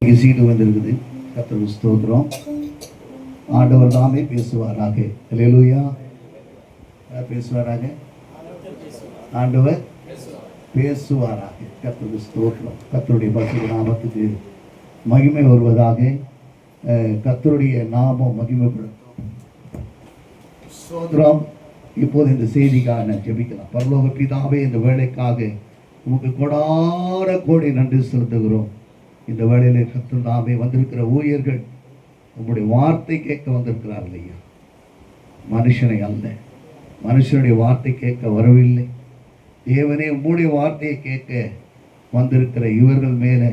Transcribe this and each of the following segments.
பேசிட்டு வந்திருக்குது. கர்த்தருக்கு ஸ்தோத்திரம். ஆண்டவர் தாமே பேசுவாராக. அல்லேலூயா. யார் பேசுவாராக? ஆண்டவர் பேசுவாராக. கர்த்தருக்கு ஸ்தோத்திரம். கர்த்தருடைய பரிசுத்த நாமத்துக்கு மகிமை வருவதாக. கர்த்தருடைய நாமம் மகிமைப்படும். ஸ்தோத்திரம். இப்போது இந்த செய்திக்காக நான் ஜெபிக்கலாம். பரலோக பிதாவே, இந்த வேலைக்காக உமக்கு கொடான கோடி நன்றி செலுத்துகிறோம். இந்த வேளையிலே கர்த்தர் தாமே வந்திருக்கிற ஊழியர்கள் உங்களுடைய வார்த்தை கேட்க வந்திருக்கிறார்கள் ஐயா. மனுஷனை அல்ல, மனுஷனுடைய வார்த்தை கேட்க வரவில்லை. தேவனே, உங்களுடைய வார்த்தையை கேட்க வந்திருக்கிற இவர்கள் மேலே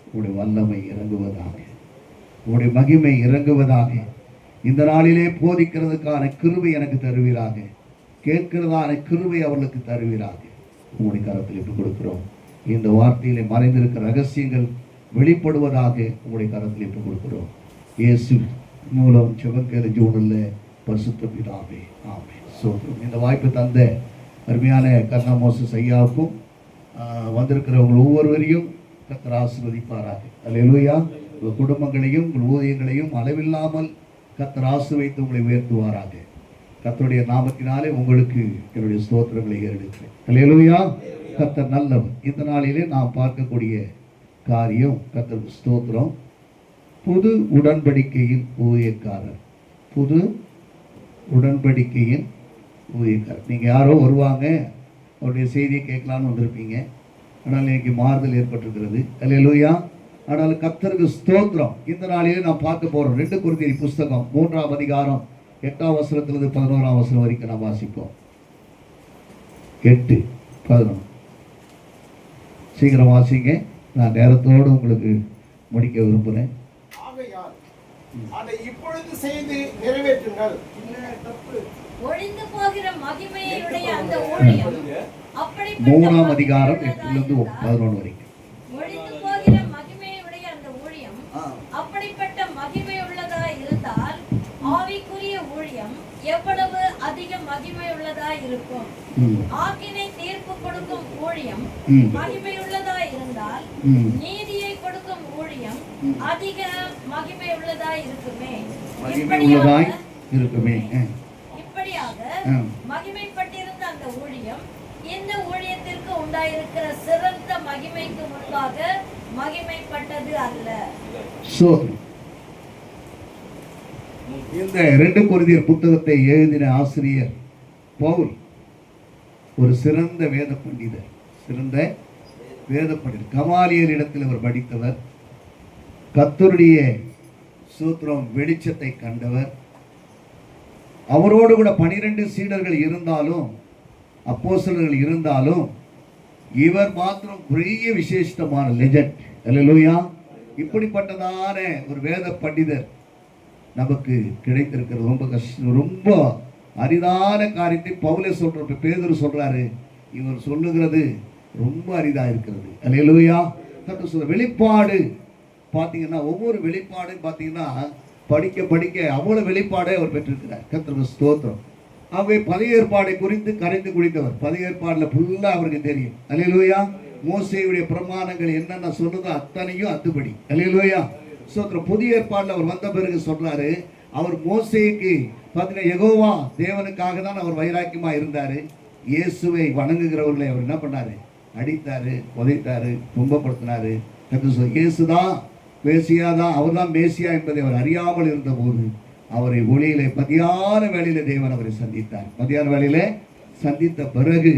உங்களுடைய வல்லமை இறங்குவதாக, உங்களுடைய மகிமை இறங்குவதாக. இந்த நாளிலே போதிக்கிறதுக்கான கிருபை எனக்கு தருவீராக, கேட்கிறதான கிருபை அவர்களுக்கு தருவீராக. உங்களுடைய கரத்தில் இப்படி கொடுக்கிறோம். இந்த வார்த்தையிலே மறைந்திருக்கிற ரகசியங்கள் வெளிப்படுவதாக உங்களுடைய கரத்தில் இப்படி கொடுக்கிறோம். இயேசு மூலம் செவக்கேல ஜோனில் பரிசுத்த பிதாவே, ஆமென். சோத்திரம். இந்த வாய்ப்பு தந்த அருமையான கர்ணா மோசஸ் ஐயாவுக்கும் வந்திருக்கிறவங்க ஒவ்வொருவரையும் கர்த்தர் ஆசீர்வதிப்பாராக. அல்லேலூயா. உங்கள் குடும்பங்களையும் உங்கள் ஊழியங்களையும் அளவில்லாமல் கர்த்தர் ஆசீர்வதித்து உங்களை உயர்த்துவாராக. கர்த்தருடைய நாமத்தினாலே உங்களுக்கு என்னுடைய ஸ்தோத்திரங்களை ஏறெடுக்கிறேன். அல்லேலூயா. கர்த்தர் நல்லவர். இந்த நாளிலே நாம் பார்க்கக்கூடிய காரியம், கர்த்தருக்கு ஸ்தோத்திரம், புது உடன்படிக்கையின் ஊழியக்காரர். புது உடன்படிக்கையின் ஊழியக்காரர். நீங்கள் யாரோ வருவாங்க, அவருடைய செய்தியை கேட்கலான்னு வந்திருப்பீங்க. ஆனால் இன்னைக்கு மாறுதல் ஏற்பட்டிருக்கிறது. அல்லேலூயா. ஆனால் கர்த்தருக்கு ஸ்தோத்திரம். இந்த நாளிலே நாம் பார்க்க போகிறோம் 2 கொரிந்தியர் புஸ்தகம் 3ஆம் அதிகாரம் 8ஆம் வசனத்திலிருந்து 11ஆம் வசனம் வரைக்கும் நாம் வாசிப்போம். 8, 11. சீக்கிரம் வாசிங்க. நான் நேரத்தோடு உங்களுக்கு முடிக்க விரும்புகிறேன். அதை இப்பொழுது செய்து நிறைவேற்றுங்கள். ஒழிந்து போகிற மகிமையுடைய அந்த ஊழியம் 3ஆம் அதிகாரம் 8லிருந்து 11 வரைக்கும். ஒழிந்து போகிற மகிமையுடைய அந்த ஊழியம் அப்படிப்பட்ட மகிமை உள்ளதா இருந்தால் ஆவிக்குரிய ஊழியம் எவ்வளவு அதிக மகிமை உள்ளதா இருக்கும். ஆக்கினை தீர்ப்பு கொடுக்கும் ஊழியம் மகிமை உள்ளதா இருந்தால் நீதியை கொடுக்கும் ஊழியம் அதிக மகிமை உள்ளதா இருக்குமே. இப்படியாக மகிமைப்பட்டிருந்த அந்த ஊழியம் இந்த ஊழியத்திற்கு உண்டாயிருக்கிற சிறந்த மகிமைக்கு முன்பாக மகிமைப்பட்டது அல்ல. இந்த 2 கொரிந்தியர் புத்தகத்தை எழுதின ஆசிரியர் பவுல் ஒரு சிறந்த வேத பண்டிதர். சிறந்த வேத பண்டிதர். கமாலியல் இடத்தில் அவர் படித்தவர். கர்த்தருடைய சூத்திரம் வெளிச்சத்தை கண்டவர். அவரோடு கூட 12 சீடர்கள் இருந்தாலும், அப்போஸ்தலர்கள் இருந்தாலும், இவர் மாத்திரம் பெரிய விசேஷமான லெஜண்ட். அல்லேலூயா. இப்படிப்பட்டதான ஒரு வேத பண்டிதர் நமக்கு கிடைத்திருக்கிறது. ரொம்ப கஷ்டம், ரொம்ப அரிதான காரியத்தை பவுலே சொல்ற, பேதுரு சொல்றாரு, இவர் சொல்லுகிறது ரொம்ப அரிதா இருக்கிறது. அல்லேலூயா. வெளிப்பாடு பார்த்தீங்கன்னா, ஒவ்வொரு வெளிப்பாடும் பார்த்தீங்கன்னா படிக்க படிக்க அவ்வளவு வெளிப்பாடை அவர் பெற்றிருக்கிறார். கர்த்தருக்கு ஸ்தோத்திரம். அவை பழைய ஏற்பாடை குறித்து கரைந்து குடித்தவர். பழைய ஏற்பாடுல ஃபுல்லா அவருக்கு தெரியும். அல்லேலூயா. மோசேயுடைய பிரமாணங்கள் என்னென்ன சொல்லுதோ அத்தனையும் அத்துபடி. அல்லேலூயா. ஸ்தோத்திரம். புதிய ஏற்பாடுல அவர் வந்த பிறகு சொல்றாரு, அவர் மோசேக்கு பார்த்தீங்கன்னா யெகோவா தேவனுக்காக தான் அவர் வைராக்கியமா இருந்தாரு. இயேசுவை வணங்குகிறவர்களை அவர் என்ன பண்ணாரு? அடித்தாரு, உதைத்தாரு, துன்பப்படுத்தினாரு. இயேசுதான் மேசியாதான், அவர் தான் மேசியா என்பதை அவர் அறியாமல் இருந்த போது அவரை ஒளியிலே மதியான வேளையில தேவன் அவரை சந்தித்தார். மதியான வேளையில சந்தித்த பிறகு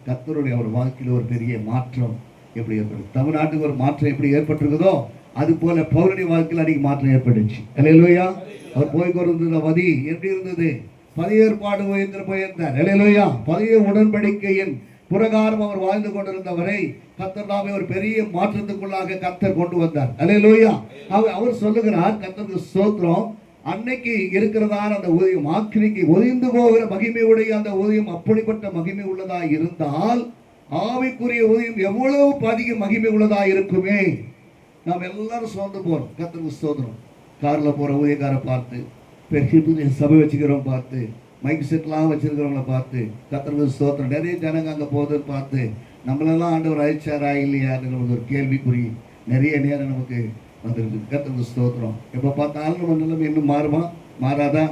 கர்த்தருடைய அவர் வாழ்க்கையில் ஒரு பெரிய மாற்றம் எப்படி ஏற்படுது. தமிழ்நாட்டுக்கு ஒரு மாற்றம் எப்படி ஏற்பட்டிருக்குதோ அது போல பவுலுடைய வாழ்க்கையில் அன்னைக்கு மாற்றம் ஏற்பட்டுச்சு. அல்லேலூயா. அவர் போய் கொண்டிருந்த வதி எப்படி இருந்தது? பழைய ஏற்பாடு போயிருந்தார். அல்லேலூயா. பழைய உடன்படிக்கையின் பிரகாரம் அவர் வாழ்ந்து கொண்டிருந்தவரை கர்த்தர் தாமே ஒரு பெரிய மாற்றத்துக்குள்ளாக கர்த்தர் கொண்டு வந்தார். அல்லேலூயா. அவர் சொல்லுகிறார், கர்த்தருக்கு ஸ்தோத்திரம், அன்னைக்கு இருக்கிறதான அந்த ஊதியம், ஆக்கினைக்கு ஒழிந்து போகிற மகிமையுடைய அந்த ஊதியம் அப்படிப்பட்ட மகிமை உள்ளதா இருந்தால் ஆவிக்குரிய ஊதியம் எவ்வளவு அதிக மகிமை உள்ளதா இருக்குமே. நாம் எல்லாரும் சோர்ந்து போறோம். கர்த்தருக்கு ஸ்தோத்திரம். கார்ல போற ஊழியக்காரை பார்த்து, பெரிய சபை வச்சுக்கிறோம் பார்த்து, மைக் செட்லாம் வச்சிருக்கிறவங்கள பார்த்து, கர்த்தருக்கு ஸ்தோத்திரம், நிறைய ஜனங்க அங்கே போகுதுன்னு பார்த்து நம்மளெல்லாம் ஆண்டவர் அழிச்சாரா இல்லையான்னு நமக்கு ஒரு கேள்விக்குறி நிறைய நேரம் நமக்கு வந்திருக்கு. கர்த்தருக்கு ஸ்தோத்திரம். எப்போ பார்த்தாலும் நம்ம நிலைமை இன்னும் மாறுமா, மாறாதா?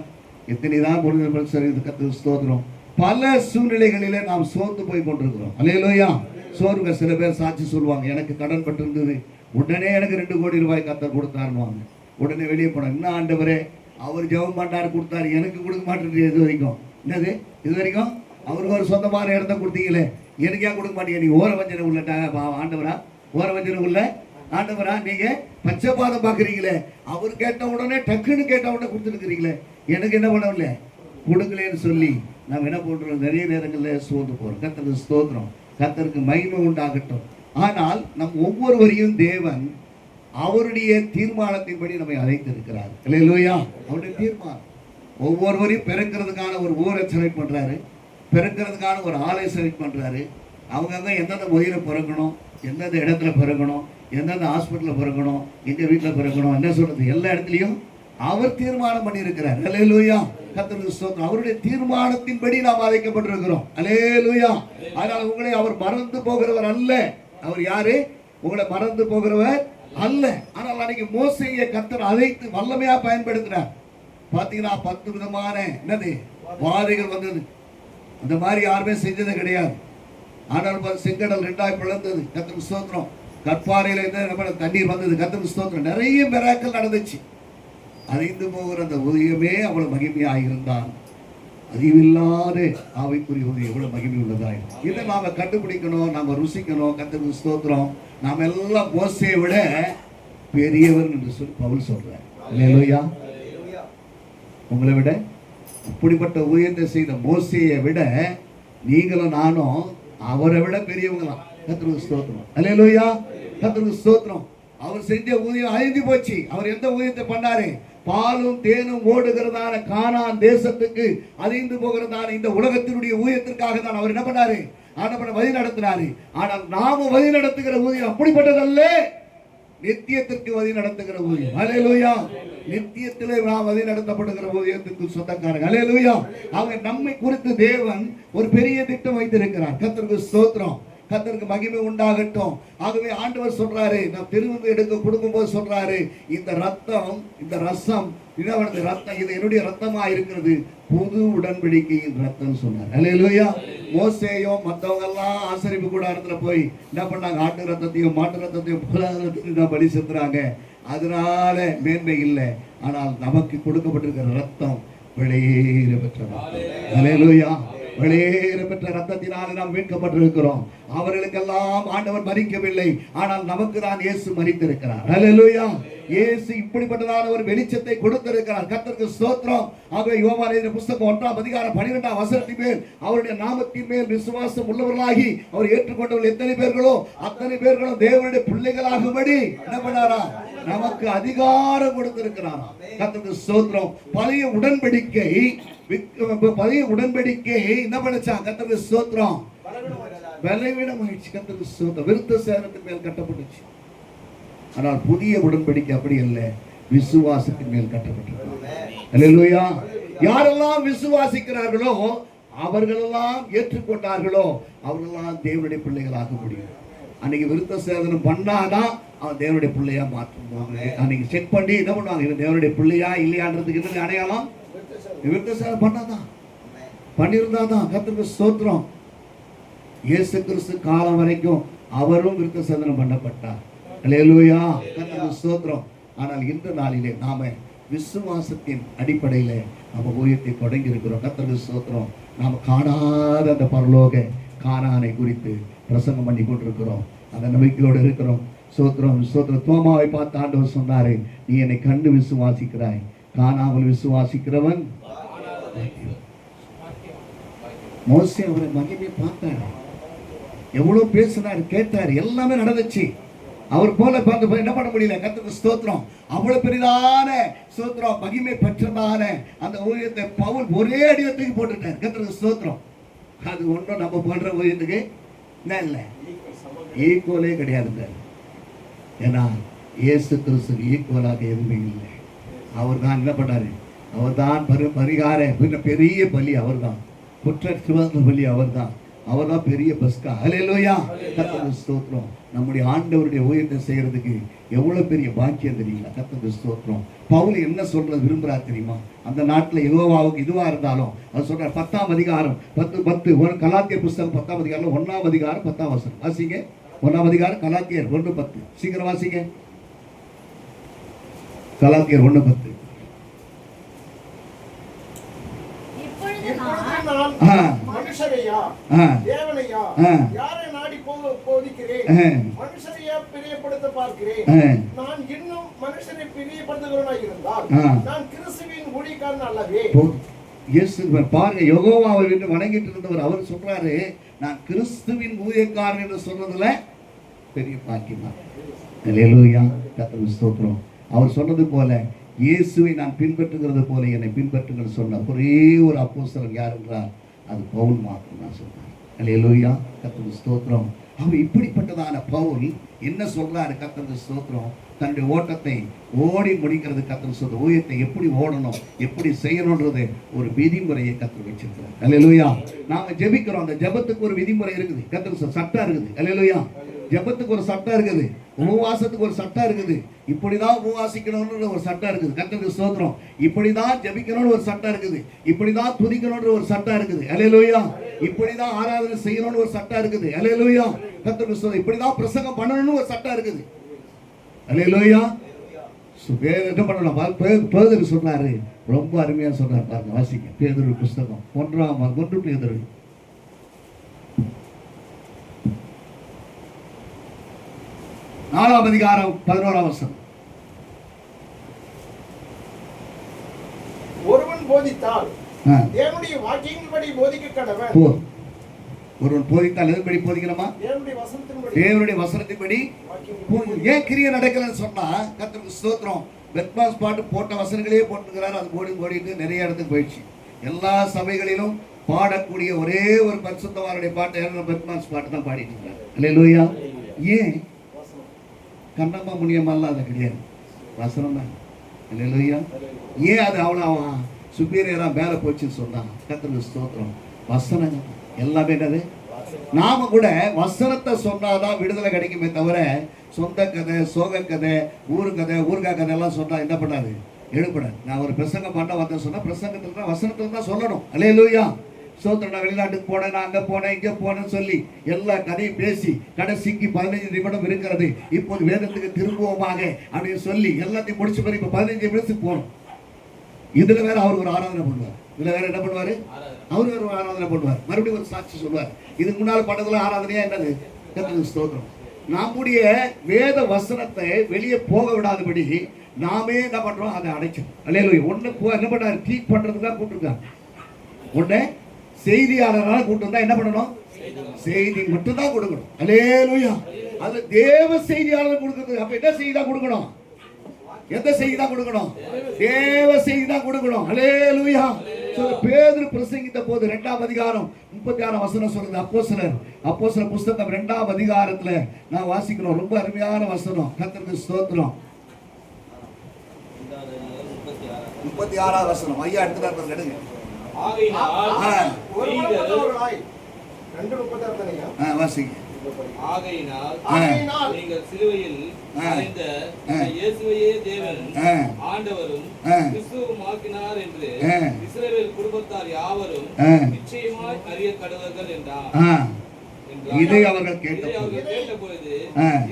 எத்தனை தான் முடிஞ்ச சரி. இது கர்த்தருக்கு ஸ்தோத்திரம். பல சூழ்நிலைகளிலே நாம் சோர்ந்து போய் கொண்டிருக்கிறோம். அல்லேலூயா. சோர்வுங்க. சில பேர் சாட்சி சொல்லுவாங்க, எனக்கு கடன் பட்டு இருந்தது, உடனே எனக்கு 2 கோடி ரூபாய் கர்த்தர் கொடுத்தாருவாங்க. உடனே வெளியே போனோம், இன்னும் ஆண்டவரே அவர் ஜெபம் பண்ணாரு கொடுத்தாரு, எனக்கு கொடுக்க மாட்டேங்குது. இது வரைக்கும் என்னது, இது வரைக்கும் அவருக்கு ஒரு சொந்தமான இடத்த கொடுத்தீங்களே, எனக்கு ஏன் கொடுக்க மாட்டீங்க? நீங்க ஓர வஞ்சனை உள்ள ஆண்டவரா, ஓர வஞ்சனை உள்ள ஆண்டவரா? நீங்க பச்சைபாதம் பாக்குறீங்களே, அவர் கேட்ட உடனே டக்குன்னு கேட்ட உடனே கொடுத்துருக்கிறீங்களே, எனக்கு என்ன பண்ணவில்லை, கொடுக்கலன்னு சொல்லி நாம் என்ன பண்றோம்? நிறைய நேரங்களில் சோர்ந்து போறோம். கர்த்தருக்கு ஸ்தோத்திரம். கர்த்தருக்கு மகிமை உண்டாகட்டும். ஆனால் நம் ஒவ்வொருவரையும் தேவன் அவருடைய தீர்மானத்தின்படி நம்மை அழைத்திருக்கிறார். அல்லேலூயா. அவருடைய தீர்மானம். ஒவ்வொருவரையும் பிறக்கிறதுக்கான ஒரு ஊரை செலக்ட் பண்றாரு, பிறக்கிறதுக்கான ஒரு ஆலை செலக்ட் பண்றாரு. அவங்கங்க எந்தெந்த உயிரை பிறக்கணும், எந்தெந்த இடத்துல பிறக்கணும், எந்தெந்த ஹாஸ்பிட்டலில் பிறக்கணும், எங்க வீட்டில் பிறக்கணும், என்ன சொல்றது, எல்லா இடத்துலையும் அவர் தீர்மானம் பண்ணி இருக்கிறார். அல்லேலூயா. கர்த்தருக்கு ஸ்தோத்திரம். அவருடைய தீர்மானத்தின்படி நாம் அழைக்கப்பட்டிருக்கிறோம். அல்லேலூயா. அதனால உங்களை அவர் மறந்து போகிறவர் அல்ல. அவர் யாரு? உங்களை மறந்து போகிறவர் அல்ல. ஆனால் அன்னைக்கு மோசேயை கர்த்தர் அழைத்து வல்லமையா பயன்படுத்தினார். பாத்தீங்கன்னா 10 விதமான என்னது வாதைகள் வந்தது. அந்த மாதிரி யாருமே செஞ்சது கிடையாது. ஆனால் செங்கடல் 2ஆய் பிளந்தது. கர்த்தருக்கு ஸ்தோத்திரம். கற்பாறையில இருந்து தண்ணீர் வந்தது. கர்த்தருக்கு ஸ்தோத்திரம். நிறைய மிராக்கிள் நடந்துச்சு. அறிந்து போகிற அந்த உதயமே அவ்வளவு மகிமையாக இருந்தால் அறிவில்லாத ஆவிக்குரிய உதயம் எவ்வளவு மகிமை உள்ளதாய். இதை நாம கண்டுபிடிக்கணும், நாம ருசிக்கணும். கர்த்தருக்கு ஸ்தோத்திரம். நாம எல்லாம் மோசேயை விட பெரியவர் என்று சொல்லி பவுல் சொல்றார். அல்லேலூயா. உங்களை விட அப்படிப்பட்ட உயர்ந்த செய்த மோசேயை விட நீங்களும் நானும் அவரை விட பெரியவங்களாம். கர்த்தருக்கு ஸ்தோத்திரம். அல்லேலூயா. கர்த்தருக்கு ஸ்தோத்திரம். அவர் செஞ்ச ஊதியம் அழிந்து போச்சு. அவர் எந்த ஊதியத்தை பண்ணாரு? பாலும் தேனும் ஓடுகிறதான கானான் தேசத்துக்கு அழிந்து போகிறதான இந்த உலகத்தினுடைய ஊதியத்திற்காக தான் அவர் என்ன பண்ணாரு? வழி நடத்தினாரு. ஆனால் நாம வழி நடத்துகிற ஊதியம் அப்படிப்பட்டதல்ல, நித்தியத்திற்கு வழி நடத்துகிற ஊதியம். அல்லேலூயா. நித்தியத்திலே நாம் வழி நடத்தப்படுகிற ஊதியத்துக்கு சொந்தக்காரங்க. அல்லேலூயா. அவங்க நம்மை குறித்து தேவன் ஒரு பெரிய திட்டம் வைத்திருக்கிறார். கர்த்தருக்கு ஸ்தோத்திரம். கர்த்தருக்கு மகிமை உண்டாகட்டும். ஆகவே ஆண்டவர் சொல்றாரு, நான் திரும்ப எடுக்க கொடுக்கும்போது சொல்றாரு, இந்த ரத்தம், இந்த ரசம், ரத்தம் இது என்னுடைய ரத்தமா இருக்கிறது, புது உடன்படிக்கையின் ரத்தம் சொன்னார். அல்லேலூயா. மோசேயும் மற்றவங்க எல்லாம் ஆசரிப்பு கூடாரத்துல போய் என்ன பண்ணாங்க? ஆட்டு ரத்தத்தையும் மாட்டு ரத்தத்தையும் பலி செலுத்துறாங்க. அதனால மேன்மை இல்லை. ஆனால் நமக்கு கொடுக்கப்பட்டிருக்கிற ரத்தம் வெளியேற பெற்றது. அல்லேலூயா. வெளியேற பெற்ற ரத்தத்தினால நாம் மீட்கப்பட்டிருக்கிறோம். அவர்களுக்கெல்லாம் ஆண்டவர் மரிக்கவில்லை, ஆனால் நமக்கு தான் இயேசு மரித்திருக்கிறார். அல்லேலூயா. இயேசு இப்படிப்பட்டதான ஒரு வெளிச்சத்தை கொடுத்திருக்கிறார். கர்த்தருக்கு ஸ்தோத்திரம். ஆகவே யோவான் எழுதின புத்தகம் 1ஆம் அதிகாரம் 12ஆம் வசனத்தின் மேல் அவருடைய நாமத்தின் மேல் விசுவாசம் உள்ளவர்களாகி அவர் ஏற்றுக்கொண்டவர்கள் எத்தனை பேர்களோ அத்தனை பேர்களும் தேவனுடைய பிள்ளைகளாகும்படி என்ன பண்ணாரா? நமக்கு அதிகாரம் கொடுத்திருக்கிறார். கர்த்தருக்கு ஸ்தோத்திரம். பழைய உடன்படிக்கை என்ன பண்ணுச்சா? கர்த்தருக்கு ஸ்தோத்திரம். பலவீனம் ஆயிடுச்சு. கர்த்தருக்கு ஸ்தோத்திரம். விருத்த சேதனத்தின் மேல் கட்டப்பட்டுச்சு. ஆனால் புதிய உடன்படிக்கை அப்படி அல்ல, விசுவாசத்தின் மேல் கட்டப்பட்டிருக்கிறது. அல்லேலூயா. யாரெல்லாம் விசுவாசிக்கிறார்களோ, அவர்களெல்லாம் ஏற்றுக்கொண்டார்களோ, அவர்களெல்லாம் தேவனுடைய பிள்ளைகளாக முடியும். அன்னைக்கு விருத்த சேதனம் பண்ணாதான் அவன் தேவனுடைய பிள்ளையா மாற்றுவாங்க. அன்னைக்கு செக் பண்ணி என்ன பண்ணுவாங்க? இது தேவனுடைய பிள்ளையா இல்லையான்றதுக்கு என்ன அடையாளம்? விருத்த சேதனம் பண்ணாதான், பண்ணியிருந்தாதான். கர்த்தருக்கு ஸ்தோத்திரம். இயேசு கிறிஸ்து காலம் வரைக்கும் அவரும் விருத்த சேதனம் பண்ணப்பட்டார். அல்லேலூயா. கர்த்தருக்கு ஸ்தோத்திரம். ஆனால் இந்த நாளிலே நாம விசுவாசத்தின் அடிப்படையில் நம்ம ஊழியத்தை தொடங்கி இருக்கிறோம். கர்த்தருக்கு ஸ்தோத்திரம். நாம் காணாத அந்த பரலோக கானானை குறித்து பிரசங்கம் பண்ணி கொண்டிருக்கிறோம். அந்த நம்பிக்கையோடு இருக்கிறோம். ஸ்தோத்திரம். ஸ்தோத்திரம். தோமாவை பார்த்து ஆண்டவர் சொன்னாரு, நீ என்னை கண்டு விசுவாசிக்கிறாய், காணாமல் விசுவாசிக்கிறவன். மோசே அவரை மகிமை பார்த்தார், எவ்வளவு பேசினார், கேட்டார், எல்லாமே நடந்துச்சு. அவர் போல பார்த்து என்ன பண்ண முடியல. கர்த்தருக்கு ஸ்தோத்திரம். அவ்வளவு பெரிதான ஸ்தோத்திரம் மகிமை பெற்றதான அந்த ஊழியத்தை பவுல் ஒரே அடியத்துக்கு போட்டுட்டார். கர்த்தருக்கு ஸ்தோத்திரம். அது ஒன்றும் நம்ம பண்ற ஊழியத்துக்கு என்ன இல்லை, ஈக்குவலே கிடையாது. ஏன்னா இயேசு கிறிஸ்து ஈக்குவலாக எதுவுமே இல்லை. அவர் தான் என்ன பண்ணாரு? அவர் தான் பரிகார பெரிய பலி அவர் தான், குற்ற சிவந்த பலி அவர் தான். அவர்தான் பெரிய பஸ்கா. ஹல்லேலூயா. கர்த்தருக்கு ஸ்தோத்திரம். நம்முடைய ஆண்டவருடைய ஊழியத்தை செய்யறதுக்கு எவ்வளவு பெரிய பாக்கியம் தெரியுங்களா? கர்த்தருக்கு ஸ்தோத்திரம். பவுல் என்ன சொல்றது விரும்புறார் தெரியுமா? அந்த நாட்டுல யெகோவாவுக்கு இதுவா இருந்தாலும் அவர் சொல்றார் 10ஆம் அதிகாரம் 10 கலாத்தியர் புஸ்தகம் 10ஆம் அதிகாரம் 1ஆம் அதிகாரம் 10ஆம் வசனம் வாசிங்க. 1ஆம் அதிகாரம் கலாத்தியர் 1:10 சீக்கிரம் வாசிங்க. கலாத்தியர் 1:10. மனுஷரையா தேவனையா யாரை நாடி போதிக்கிறேன்? மனுஷரையா பிரியப்படுத்த பார்க்கிறேன். நான் இன்னும் மனுஷரை பிரியப்படுத்துகிறவனாய் இருந்தால் நான் கிறிஸ்துவின் ஊழியக்காரன் அல்லவே. பாருங்க, யெகோவாவை என்று வணங்கிட்டு இருந்தவர் அவர் சொல்றாரு, நான் கிறிஸ்துவின் ஊழியக்காரன் என்று சொல்றதுல பெரிய பாக்கியமா. ஹல்லேலூயா. கர்த்தருக்கு ஸ்தோத்திரம். அவர் சொன்னது போல இயேசுவை நான் பின்பற்றுகிறது போல என்னை பின்பற்றுங்கள் சொன்ன ஒரே ஒரு அப்போஸ்தலன் யார் என்றால் அது பவுல் மாத்திரம் தான் சொன்னார். ஹல்லேலூயா. கர்த்தருக்கு ஸ்தோத்திரம். அவர் இப்படிப்பட்டதான பவுல் என்ன சொல்றாரு? கர்த்தருக்கு ஸ்தோத்திரம். தன்னுடைய ஓட்டத்தை ஓடி முடிக்கிறது. கர்த்தருக்கு ஸ்தோத்திரம். ஊழியத்தை எப்படி ஓடணும், எப்படி செய்யணும்ன்றது ஒரு விதிமுறையை கர்த்தர் வச்சிருக்கிறார். ஹல்லேலூயா. நாம ஜெபிக்கிறோம், அந்த ஜெபத்துக்கு ஒரு விதிமுறை இருக்குது. கர்த்தருக்கு சட்டம் இருக்குது. ஹல்லேலூயா. ஜெபத்துக்கு ஒரு சட்டம் இருக்குது, உபவாசத்துக்கு ஒரு சட்டம் இருக்குது. இப்படிதான் உபவாசிக்கணும்னு ஒரு சட்டம் இருக்குது. கர்த்தருக்கு ஸ்தோத்திரம். இப்படிதான் ஜெபிக்கணும்னு ஒரு சட்டம் இருக்குது. இப்படிதான் துதிக்கணும்னு ஒரு சட்டம் இருக்குது. ஹல்லேலூயா. இப்படிதான் ஆராதனை செய்யணும்னு ஒரு சட்டம் இருக்குது. ஹல்லேலூயா. கர்த்தருக்கு ஸ்தோத்திரம். இப்படிதான் பிரசங்கம் பண்ணணும்னு ஒரு சட்டம் இருக்குது. ஹல்லேலூயா. என்ன பண்ணலாம்? பேதுரு சொல்றாரு, ரொம்ப அருமையா சொல்றாரு பாருங்க. வாசிங்க பேதுரு புஸ்தகம் 1 பேதுரு 4ஆம் அதிகாரம் 11ஆம் வசனம். ஒருவன் போதித்தால் தேவனுடைய வாக்கியங்களின்படி போதிக்க கடவன். ஒருவன் போதித்தால் எதன்படி போதிக்கணுமா? தேவனுடைய வசனத்தின்படி. ஏன் கிரியை நடக்கலன்னு சொன்னா கர்த்தருக்கு ஸ்தோத்திரம். பெத்மாஸ் பாட்டு போட்ட வசனங்களே போட்டுக்கிறாரு. அது ஓடிட்டு நிறைய இடத்துக்கு போயிடுச்சு. எல்லா சபைகளிலும் பாடக்கூடிய ஒரே ஒரு பரிசுத்தவானுடைய பாட்டு பெத்மாஸ் பாட்டு தான் பாடிட்டு இருக்கிறார். ஹல்லேலூயா. ஏன்? கண்ணம்மா முனியம்மாலாம் அது கிடையாது, வசனம் தான். ஹல்லேலூயா. ஏன் அது அவ்வளோ சுப்பீரியரா மேலே போச்சுன்னு சொன்னான்? கர்த்தருக்கு ஸ்தோத்திரம். வசனங்க எல்லாமே என்னது? நாம கூட வசனத்தை சொன்னாதான் விடுதலை கிடைக்குமே தவிர சொந்த கதை, சோக கதை, ஊருகா கதை எல்லாம் சொன்னா என்ன பண்ணாது? எழுப்படாது. நான் ஒரு பிரசங்கம் பண்ண வந்தேன் சொன்னா பிரசங்கத்துல தான் வசனத்துல தான் சொல்லணும். ஹல்லேலூயா. சோத்திரம். நான் வெளிநாட்டுக்கு போனேன், நான் அங்கே போனேன், இங்கே போனேன்னு சொல்லி எல்லா கதையும் பேசி கடைசிக்கு 15 நிமிடம் இருக்கிறது, இப்போது வேதத்துக்கு திரும்புவோமாக அப்படின்னு சொல்லி எல்லாத்தையும் முடிச்ச பிறகு இப்போ 15 நிமிடத்துக்கு போகணும். இதுல வேற அவர் ஒரு ஆராதனை பண்ணுவார். இதுல வேற என்ன பண்ணுவாரு? அவர் வேற ஒரு ஆராதனை பண்ணுவார். மறுபடியும் ஒரு சாட்சி சொல்லுவார். இதுக்கு முன்னால் பண்ணதுல ஆராதனையா என்னது? கர்த்தருக்கு ஸ்தோத்திரம். நம்முடைய வேத வசனத்தை வெளியே போக விடாதபடி நாமே என்ன பண்றோம்? அதை அடைச்சோம். ஹல்லேலூயா. என்ன பண்ணாரு? ட்ரீட் பண்றதுக்கு தான் கூப்பிட்டுருக்காங்க. ஒண்ணு செய்தியாளராக கூட்டு வந்தா என்ன பண்ணணும்? செய்தி மட்டும் தான் கொடுக்கணும். ஹல்லேலூயா. அது தேவ செய்தியாளர் கொடுக்கிறது. அப்ப என்ன செய்தி தான் கொடுக்கணும்? எந்த செய்தி தான் கொடுக்கணும்? தேவ செய்தி தான் கொடுக்கணும். ஹல்லேலூயா. பேதுரு பிரசங்கித்த போது 2ஆம் அதிகாரம் 36ஆம் வசனம் சொல்லுது. அப்போஸ்தலர் புஸ்தகம் 2ஆம் அதிகாரத்துல நான் வாசிக்கிறோம். ரொம்ப அருமையான வசனம். கர்த்தருக்கு ஸ்தோத்திரம். 36ஆம் வசனம். ஐயா எடுத்துட்டாரு, எடுங்க. ஆகையினால் நீங்கள் சிலுவையில் அறைந்த இயேசுவையே தேவன் ஆண்டவரும் கிறிஸ்துவுமாக்கினார் என்று இஸ்ரவேல் குடும்பத்தார் யாவரும் நிச்சயமாய் அறிய கடவர்கள் என்றார். இதை அவர்கள் கேட்டபொழுது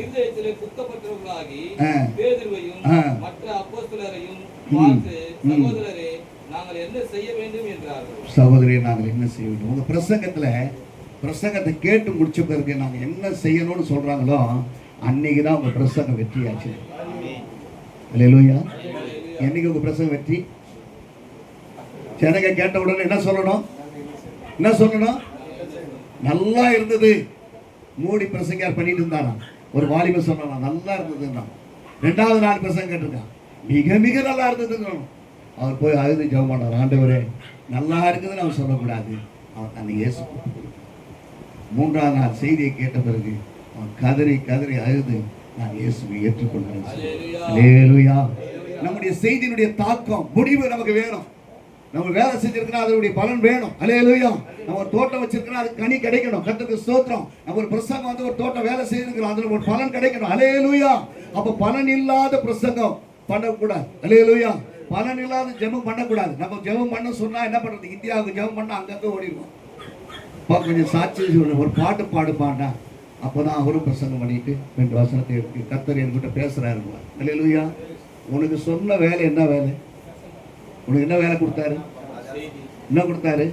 இருதயத்திலே குத்தப்பட்டவர்களாகி பேதுருவையும் மற்ற அப்போஸ்தலரையும் பார்த்து, சகோதரரே நாங்கள் என்ன செய்ய வேண்டும் என்றார்கள். சகோதரி, நாங்கள் என்ன செய்ய வேண்டும்? உங்க பிரசங்கத்தை கேட்டு முடிச்ச பிறகு நாங்க என்ன செய்யணும்னு சொல்றாங்களோ அன்னைக்கு தான் உங்க பிரசங்கம் வெற்றியாச்சு. ஹல்லேலூயா. என்னைக்கு உங்க பிரசங்கம் வெற்றி? ஜனங்க கேட்ட உடனே என்ன சொல்லணும்? நல்லா இருந்தது. மூடி பிரசங்கார் பண்ணிட்டு இருந்தானா? ஒரு வாலிப சொன்னா நல்லா இருந்ததுன்னா 2வது நாள் பிரசங்கம் கேட்டிருக்கான், மிக மிக நல்லா இருந்ததுன்னு. அவர் போய் அழுது ஜெபம் பண்ணார். ஆண்டவரே நல்லா இருக்குதுன்னு அவர் சொல்லக்கூடாது. அவர் அந்த இயேசு 3ஆம் நாள் செய்தியை கேட்ட பிறகு அவன் கதறி அழுது நான் இயேசுவை ஏற்றுக்கொண்டேன். ஹல்லேலூயா. நம்முடைய செய்தியினுடைய தாக்கம், முடிவு நமக்கு வேணும். நம்ம வேலை செஞ்சிருக்கோம், அதனுடைய பலன் வேணும். அல்லேலூயா. நம்ம ஒரு தோட்டம் வச்சிருக்கோம், அதுக்கு கனி கிடைக்கணும். கர்த்தருக்கு ஸ்தோத்திரம். நம்ம ஒரு பிரசங்கம் வந்து ஒரு தோட்டம் வேலை செய்திருக்கிறோம், அதுல ஒரு பலன் கிடைக்கணும். அல்லேலூயா. அப்ப பலன் இல்லாத பிரசங்கம் பண்ணக்கூடாது. அல்லேலூயா. பலன் இல்லாத ஜெபம் பண்ணக்கூடாது. நம்ம ஜெபம் பண்ண சொன்னா என்ன பண்றது? இந்தியாவுக்கு ஜெபம் பண்ணா அங்கங்க ஓடிடுவோம். கொஞ்சம் சாட்சி ஒரு பாட்டு பாடுப்பாண்டா, அப்பதான் அவரும் பிரசங்கம் பண்ணிட்டு 2 வசனத்தை எடுத்து கர்த்தர் என்கிட்ட பேசுறாரு. அல்லேலூயா. உனக்கு சொன்ன வேலை என்ன வேலை? உனக்கு என்ன வேலை கொடுத்தாரு? என்ன கொடுத்தாரு?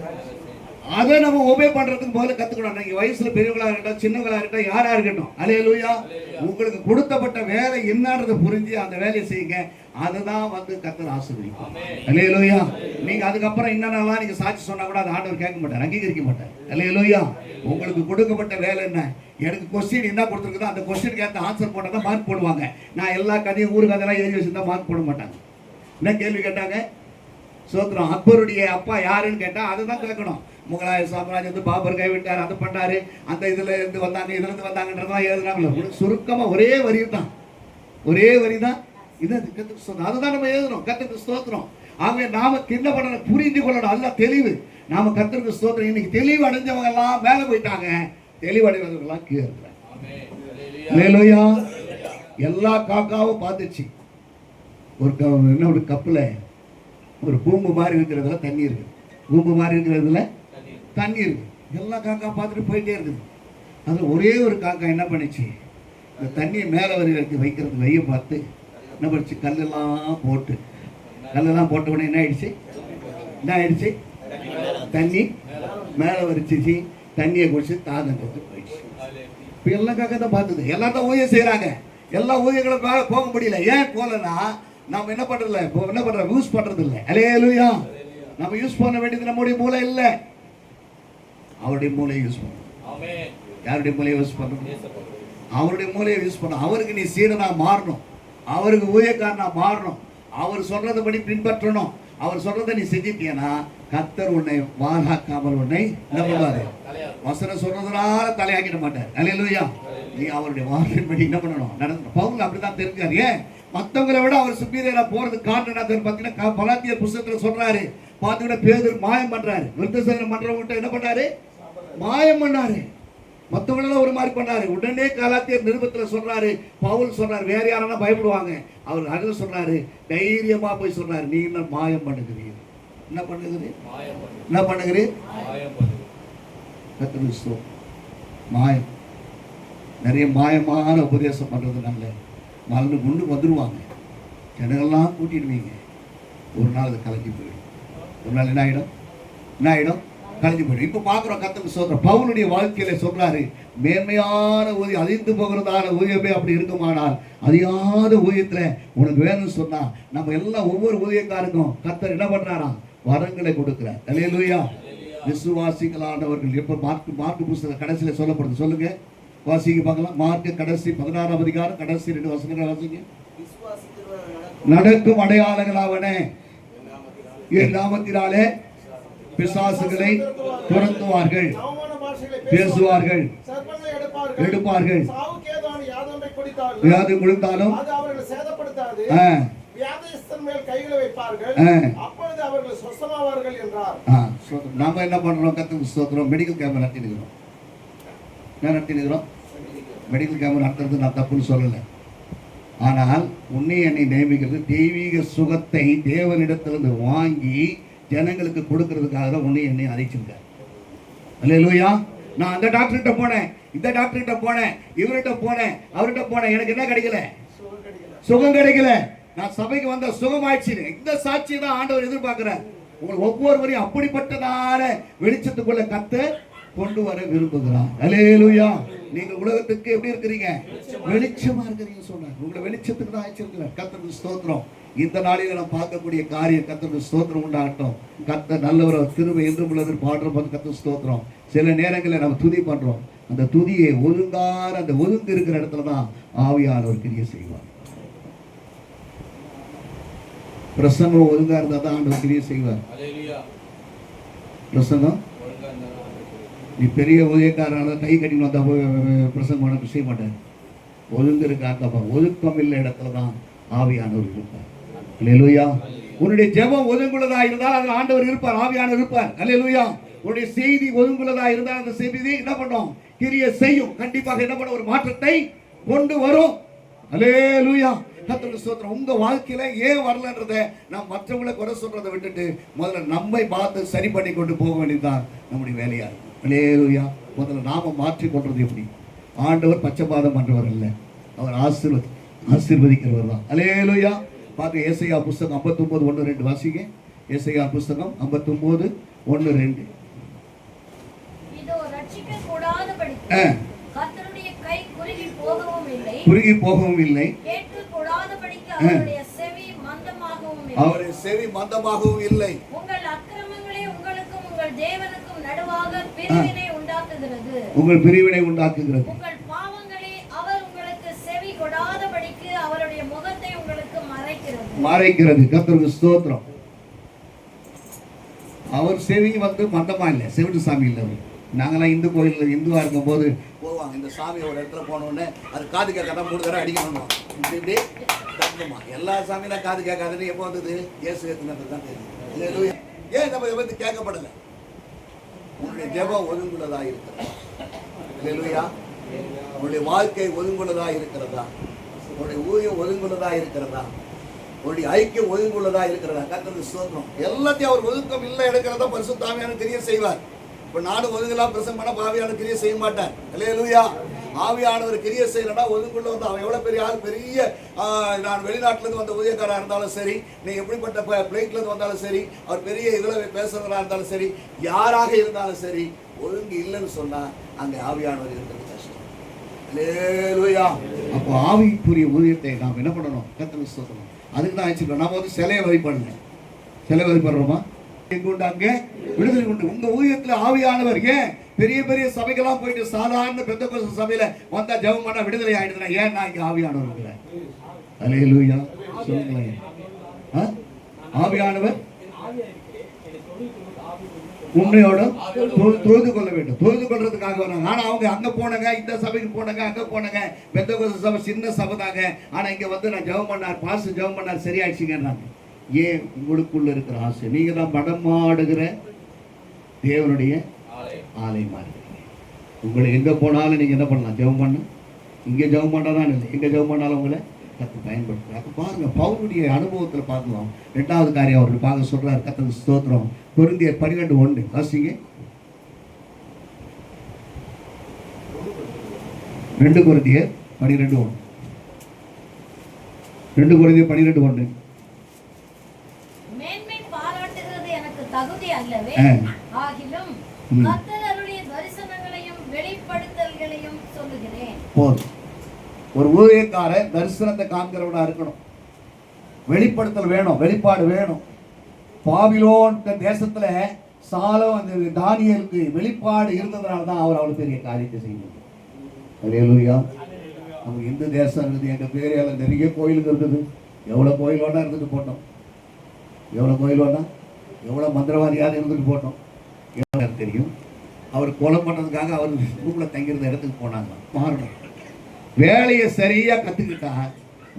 அதை நம்ம ஒபே பண்றதுக்கு முதல்ல கத்துக்கணும். நீங்க வயசுல பெரியவங்களா இருக்கட்டும், சின்னவங்களா இருக்கட்டும், யாரா இருக்கட்டும், அல்லேலூயா, உங்களுக்கு கொடுக்கப்பட்ட வேலை என்னன்றதை புரிஞ்சு அந்த வேலையை செய்யுங்க. அதுதான் வந்து கர்த்தர் ஆசீர்வதிப்பார். அல்லேலூயா. நீங்க அதுக்கப்புறம் என்னென்னலாம் நீங்க சாட்சி சொன்னா கூட அது ஆண்டவர் கேட்க மாட்டார், அங்கீகரிக்க மாட்டார். அல்லேலூயா. உங்களுக்கு கொடுக்கப்பட்ட வேலை என்ன? எனக்கு கொஸ்டின் என்ன கொடுத்துருக்குதோ அந்த கொஸ்டினுக்கு ஏற்ற ஆன்சர் போட்டால் தான் மார்க் போடுவாங்க. நான் எல்லா கதையும் ஊரு கதையெல்லாம் எழுதி வச்சிருந்தா மார்க் போட மாட்டாங்க. என்ன கேள்வி கேட்டாங்க? சோத்ரம், அக்பருடைய அப்பா யாருன்னு கேட்டா அதுதான் கேட்கணும். முகலாய சாம்ராஜ்யத்து பாபர் கைவிட்டார், அது பண்ணாரு, அந்த இதுல இருந்து வந்தாங்க, இதுல இருந்து வந்தாங்கன்றதான் எழுதுனாங்களே. சுருக்கமா ஒரே வரி தான், ஒரே வரி தான். இது கத்துக்கு ஸ்தோத்திரம், அதுதான் நம்ம எழுதணும். கத்துக்கு ஸ்தோத்திரம். ஆகவே நாம என்ன பண்ணணும்? புரிந்து கொள்ளணும். அல்ல தெளிவு. நாம கத்துக்கு ஸ்தோத்திரம். இன்னைக்கு தெளிவு அடைஞ்சவங்க எல்லாம் மேல போயிட்டாங்க, தெளிவடைவர்கள் எல்லாம் கீழே இருக்கிறாங்க. அல்லேலூயா. எல்லா காக்காவும் பார்த்துச்சு. ஒரு கப்புல ஒரு பூம்பு மாதிரி இருக்கிறதுல தண்ணி இருக்கு, பூம்பு மாதிரி இருக்கிறதுல தண்ணி இருக்கு. எல்லா காக்கா பார்த்துட்டு போயிட்டே இருக்குது. அது ஒரே ஒரு காக்கா என்ன பண்ணிச்சு? இந்த தண்ணியை மேலே வைக்கிறது வைய பார்த்து என்ன பண்ணிச்சு? கல்லெல்லாம் போட்டு, கல்லெல்லாம் போட்ட உடனே என்ன ஆயிடுச்சு? தண்ணி மேலே வரிச்சிச்சு. தண்ணியை குடிச்சு தாகம் போயிடுச்சு. இப்போ எல்லா காக்கா தான் பார்த்தது. எல்லாம் தான் ஊழியம் செய்யறாங்க. எல்லா ஊழியர்களும் போக முடியல. ஏன் போலன்னா நம்ம என்ன பண்றதில்ல, என்ன பண்றோம்? யூஸ் பண்றது இல்லை. அல்லேலூயா. நம்ம யூஸ் பண்ண வேண்டியது நம்முடைய மூளை இல்லை, அவருடைய மூளையை யூஸ் பண்ணணும். யாருடைய மூளையை யூஸ் பண்ணணும்? அவருடைய மூளையை யூஸ் பண்ணணும். அவருக்கு நீ சீடனா மாறணும், அவருக்கு ஊழியக்காரனா மாறணும், அவர் சொல்றதை படி பின்பற்றணும். அவர் சொல்றதை நீ செஞ்சிட்டீங்கன்னா கர்த்தர் உன்னை வாழாக்காமல் உன்னை என்ன பண்ணுவாரு? வசனம் சொல்றதுனால தலையாக்கிட மாட்டார். அல்லேலூயா. நீ அவருடைய வார்த்தையின்படி என்ன பண்ணணும்? நடக்கணும். பவுல் அப்படிதான் தெரிஞ்சாரு. ஏன் மற்றவங்களை விட அவர் சுப்பீரியரா போறதுக்கு காரணம் பார்த்தீங்கன்னா கலாத்தியர் புத்தகத்துல சொல்றாரு. பார்த்தீங்கன்னா பேதுரு மாயம் பண்றாரு, விருத்தசேதனம் பண்றவங்க என்ன பண்ணாரு? மாயம் பண்ணாரு. மற்றவங்களெல்லாம் ஒரு மாதிரி பண்ணாரு. உடனே கலாத்தியர் நிருபத்துல சொல்றாரு, பவுல் சொல்றாரு, வேற யாரா பயப்படுவாங்க, அவர் அதுல சொல்றாரு, தைரியமா போய் சொல்றாரு, நீ என்ன மாயம் பண்ணுகிறீங்க? என்ன பண்ணுகிறீ? என்ன பண்ணுகிறீ? மாயம். நிறைய மாயமான உபதேசம் பண்றதுனால மறந்து கொண்டு வந்துடுவாங்க. ஜனங்கள்லாம் கூட்டிடுவீங்க. ஒரு நாள் அது கலைஞ்சு போயிடும். ஒரு நாள் என்ன ஆயிடும்? கலைஞ்சு போயிடும். இப்போ பார்க்குறோம். கர்த்தருக்கு ஸ்தோத்திரம். பவுலுடைய வாழ்க்கையில சொல்றாரு, மேன்மையான ஊதியம், அழிந்து போகிறதான ஊதியமே அப்படி இருக்குமானால் அதிகாத ஊதியத்துல உனக்கு வேணும்னு சொன்னா நம்ம எல்லாம் ஒவ்வொரு ஊதியக்காருக்கும் கர்த்தர் என்ன பண்றாராம்? வரங்களை கொடுக்கிறார். அல்லேலூயா. விசுவாசிகளானவர்கள் எப்ப மார்க்கு புத்தகம் கடைசியில சொல்லப்படுது, சொல்லுங்க, வாசிக்க பார்க்கலாம். மார்க்கு கடைசி 16ஆம் அதிகாரம் கடைசி 2 வசனங்களை வாசிங்க. நடக்கும் அடையாளங்களாவன என் நாமத்தினாலே பிசாசுகளை துரத்துவார்கள், பேசுவார்கள், எடுப்பார்கள், வியாதி குளித்தாலும் நாம என்ன பண்றோம்? கர்த்தருக்கு ஸ்தோத்திரம். மெடிக்கல் கேம்ப் நடத்திடுகிறோம். என்ன நடத்திடுகிறோம்? மெடிக்கல் கேம்ப் நடத்துறது நான் தப்புன்னு சொல்லலை. ஆனால் உன்னை என்னை நியமிக்கிறது தெய்வீக சுகத்தை தேவனிடத்திலிருந்து வாங்கி ஜனங்களுக்கு கொடுக்கறதுக்காக தான் உன்னை என்னை அழைச்சிருக்கார். அல்லேலூயா. நான் அந்த டாக்டர்கிட்ட போனேன், இந்த டாக்டர்கிட்ட போனேன், இவர்கிட்ட போனேன், அவர்கிட்ட போனேன், எனக்கு என்ன கிடைக்கல? சுகம் கிடைக்கல. நான் சபைக்கு வந்த சுகம் ஆயிடுச்சு. இந்த சாட்சியை தான் ஆண்டவர் எதிர்பார்க்கிறார். உங்கள் ஒவ்வொருவரையும் அப்படிப்பட்டதான வெளிச்சத்துக்குள்ள கர்த்தர் கொண்டு வர விரும்புகிறார். அல்லேலூயா. நீங்க உலகத்துக்கு எப்படி இருக்கிறீங்க? வெளிச்சமா இருக்கிறீங்க சொன்னார். உங்களை வெளிச்சத்துக்கு தான் அழைச்சிருக்கிறார். கர்த்தருக்கு ஸ்தோத்திரம். இந்த நாளில நாம் பார்க்கக்கூடிய காரியம் கர்த்தருக்கு ஸ்தோத்திரம் உண்டாகட்டும். கர்த்தர் நல்லவர், கிருபை என்றும் உள்ளது பாடுற போது கர்த்தருக்கு ஸ்தோத்திரம். சில நேரங்களில் நம்ம துதி பண்றோம். அந்த துதியை ஒழுங்கான அந்த ஒழுங்கு இருக்கிற இடத்துல தான் ஆவியானவர் கிரியை செய்வார். பிரசங்கம் ஒழுங்கா இருந்தா தான் ஆண்டவர் கிரியை செய்வார். பிரசங்கம் நீ பெரிய ஊழியக்காரனால கை கட்டின்னு வந்தா பிரசங்கம் உனக்கு செய்ய மாட்டார். ஒழுங்கு இருக்காங்க. ஒழுக்கம் இல்லை இடத்துல தான் ஆவியானவர் இருப்பார். அல்லேலூயா. உன்னுடைய ஜெபம் ஒதுங்குள்ளதா இருந்தால் அதில் ஆண்டவர் இருப்பார், ஆவியானவர் இருப்பார். அல்லேலூயா. உன்னுடைய செய்தி ஒதுங்குள்ளதா இருந்தால் அந்த செய்தி என்ன பண்ணும்? கிரியை செய்யும். கண்டிப்பாக என்ன பண்ண? ஒரு மாற்றத்தை கொண்டு வரும். அல்லேலூயா. கர்த்தருக்கு ஸ்தோத்திரம். உங்க வாழ்க்கையில ஏன் வரலன்றதை நாம் மற்றவங்களை குறை சொல்றதை விட்டுட்டு முதல்ல நம்மை பார்த்து சரி பண்ணி கொண்டு போக வேண்டியதுதான் நம்முடைய வேலையா இருக்கும். அல்லேலூயா. முதல்ல நாம மாற்றி கொள்றது எப்படி? ஆண்டவர் பச்சைபாதம் பண்றவர் இல்லை, அவர் ஆசீர்வதிக்கிறவர் தான். அல்லேலூயா. பார்த்து ஏசாயா புஸ்தகம் 59:1-2 வாசிங்க. ஏசாயா புஸ்தகம் 59:1-2. இதோ ரட்சிக்க கூடாதபடிக்கு கர்த்தருடைய கை குறுகி போகவும் இல்லை, கேட்க கூடாதபடிக்கு அவருடைய செவி மந்தமாகவும் இல்லை. உங்கள் அக்கிரமங்களே உங்களுக்கும் உங்கள் தேவனுக்கும் நடுவாக பிரிவினை உண்டாக்குகிறது. உங்கள் பாவங்களே அவர் உங்களுக்கு செவி கொடாதபடிக்கு அவருடைய முகத்தை உங்களுக்கு மறைக்கிறது. கர்த்தருக்கு ஸ்தோத்திரம். அவர் செவி மந்தமா இல்லை, செவிட்டு சாமி இல்லை. நாங்களாம் இந்து கோயிலில் இந்துவாக இருக்கும் போது போவாங்க, இந்த சாமி ஒரு இடத்துல போனோடனே அது காது கேட்காத 3 தடவை அடிக்கணும். இப்படி தங்கம்மா எல்லா சாமியெல்லாம் காது கேட்காதுன்னு எப்போ வந்தது? இயேசு ஏற்றுனது தான் தெரியும். ஏன் நம்ம இதை கேட்கப்படலை? உன்னுடைய ஜெபம் ஒதுங்குள்ளதா இருக்கிறதா? அல்லேலூயா. உன்னுடைய வாழ்க்கை ஒதுங்குள்ளதா இருக்கிறதா? உன்னுடைய ஊழியம் ஒதுங்குள்ளதா இருக்கிறதா? உன்னுடைய ஐக்கியம் ஒதுங்குள்ளதா இருக்கிறதா? கர்த்தருக்கு ஸ்தோத்திரம். எல்லாத்தையும் அவர் ஒதுக்கம் இல்லை எடுக்கிறதா பரிசுத்த ஆவியானவர் கிரியை செய்வார். இப்போ நானும் ஒதுங்கலாம் பிரசங்கம் பண்ண ஆவியானவர் கிரியை செய்ய மாட்டேன். அல்லேலூயா. ஆவியானவர் கிரியை செய்யறனா ஒதுங்குள்ள அவன் எவ்வளோ பெரிய ஆள், பெரிய நான் வெளிநாட்டிலேருந்து வந்த ஊழியக்காராக இருந்தாலும் சரி, நீ எப்படிப்பட்ட பிளேட்லேருந்து வந்தாலும் சரி, அவர் பெரிய இதில் பேசுறவராக இருந்தாலும் சரி, யாராக இருந்தாலும் சரி, ஒழுங்கு இல்லைன்னு சொன்னால் அங்கே ஆவியானவர் இருக்கிறது கஷ்டம். அல்லேலூயா. அப்போ ஆவிக்குரிய ஊழியத்தை நாம் என்ன பண்ணணும்? கர்த்தருக்கு ஸ்தோத்திரம். அதுக்கு தான் ஆயிடுச்சு. நாம சிலையை வழிபடல. சிலை வழிபடுறோமா? எங்குண்டு அங்கே விடுதலை உண்டு. உங்க ஊழியத்தில் ஆவியானவர் ஏன் பெரிய பெரிய சபைக்கெல்லாம் போயிட்டு சாதாரண பெந்தெகோஸ்து சபையில வந்தா ஜெபம் பண்ணா விடுதலை ஆயிடுதுன்னா ஏன்னா இங்க ஆவியானவர் இருக்கிற? அல்லேலூயா. சொல்லுங்களேன். ஆவியானவர் உண்மையோட தொழுது கொள்ள வேண்டும். தொழுது கொள்றதுக்காக வராங்க. ஆனா அவங்க அங்க போனாங்க, இந்த சபைக்கு போனாங்க, அங்க போனாங்க. பெந்தெகோஸ்து சபை சின்ன சபை தாங்க. ஆனா இங்க நான் ஜெபம் பண்ணார், பாஸ்டர் ஜெபம் பண்ணார், சரியாயிடுச்சுங்கன்றாங்க. ஏன்? உங்களுக்குள்ள இருக்கிற ஆசை. நீங்க தான் படமாடுகிற தேவனுடைய ஆலயமா இருக்கிறீங்க. உங்களை எங்க போனாலும் நீங்க என்ன பண்ணலாம்? ஜெபம் பண்ண. இங்க ஜெபம் பண்ணாதான் இல்லை, எங்க ஜெபம் பண்ணாலும் உங்களை கத்து பயன்படுத்துறாரு. அப்ப பாருங்க, பவுலுடைய அனுபவத்துல பார்க்கலாம். 2வது காரியம் அவர்கள் பார்க்க சொல்றாரு. கர்த்தருக்கு ஸ்தோத்திரம். கொரிந்தியர் 12:1 வாசிங்க. 2 கொரிந்தியர் 12:1. 2 கொரிந்தியர் 12:1. தகுதி அல்லவே, ஆகிலும் கர்த்தர் அருளிய தரிசனங்களையும் வெளிப்படுத்தல்களையும் சொல்லுகிறேன். ஒரு ஊழியக்காரன் தரிசனத்தை காண்கிறவனா இருக்கணும், வெளிப்படுத்தல் வேணும், வெளிப்பாடு வேணும். பாபிலோன் தேசத்துல அந்த தானியேலுக்கு வெளிப்பாடு இருந்ததுனால தான் அவர் அவ்வளவு பெரிய காரியத்தை செய்யணும். அல்லேலூயா. நம்ம இந்து தேசம் இருக்குது, எங்க பேரியால நிறைய கோயிலுக்கு இருக்குது. எவ்வளவு கோயில் வேணா இருந்துட்டு போட்டோம், எவ்வளவு கோயில் வேணா, எவ்வளவு மந்திரவாதியாக இருந்துட்டு போட்டோம். எவ்வளவு தெரியும். அவர் கொலை பண்ணுறதுக்காக அவர் ரூமில் தங்கியிருந்த இடத்துக்கு போனாங்க. மாறணும். வேலையை சரியா கற்றுக்கிட்டா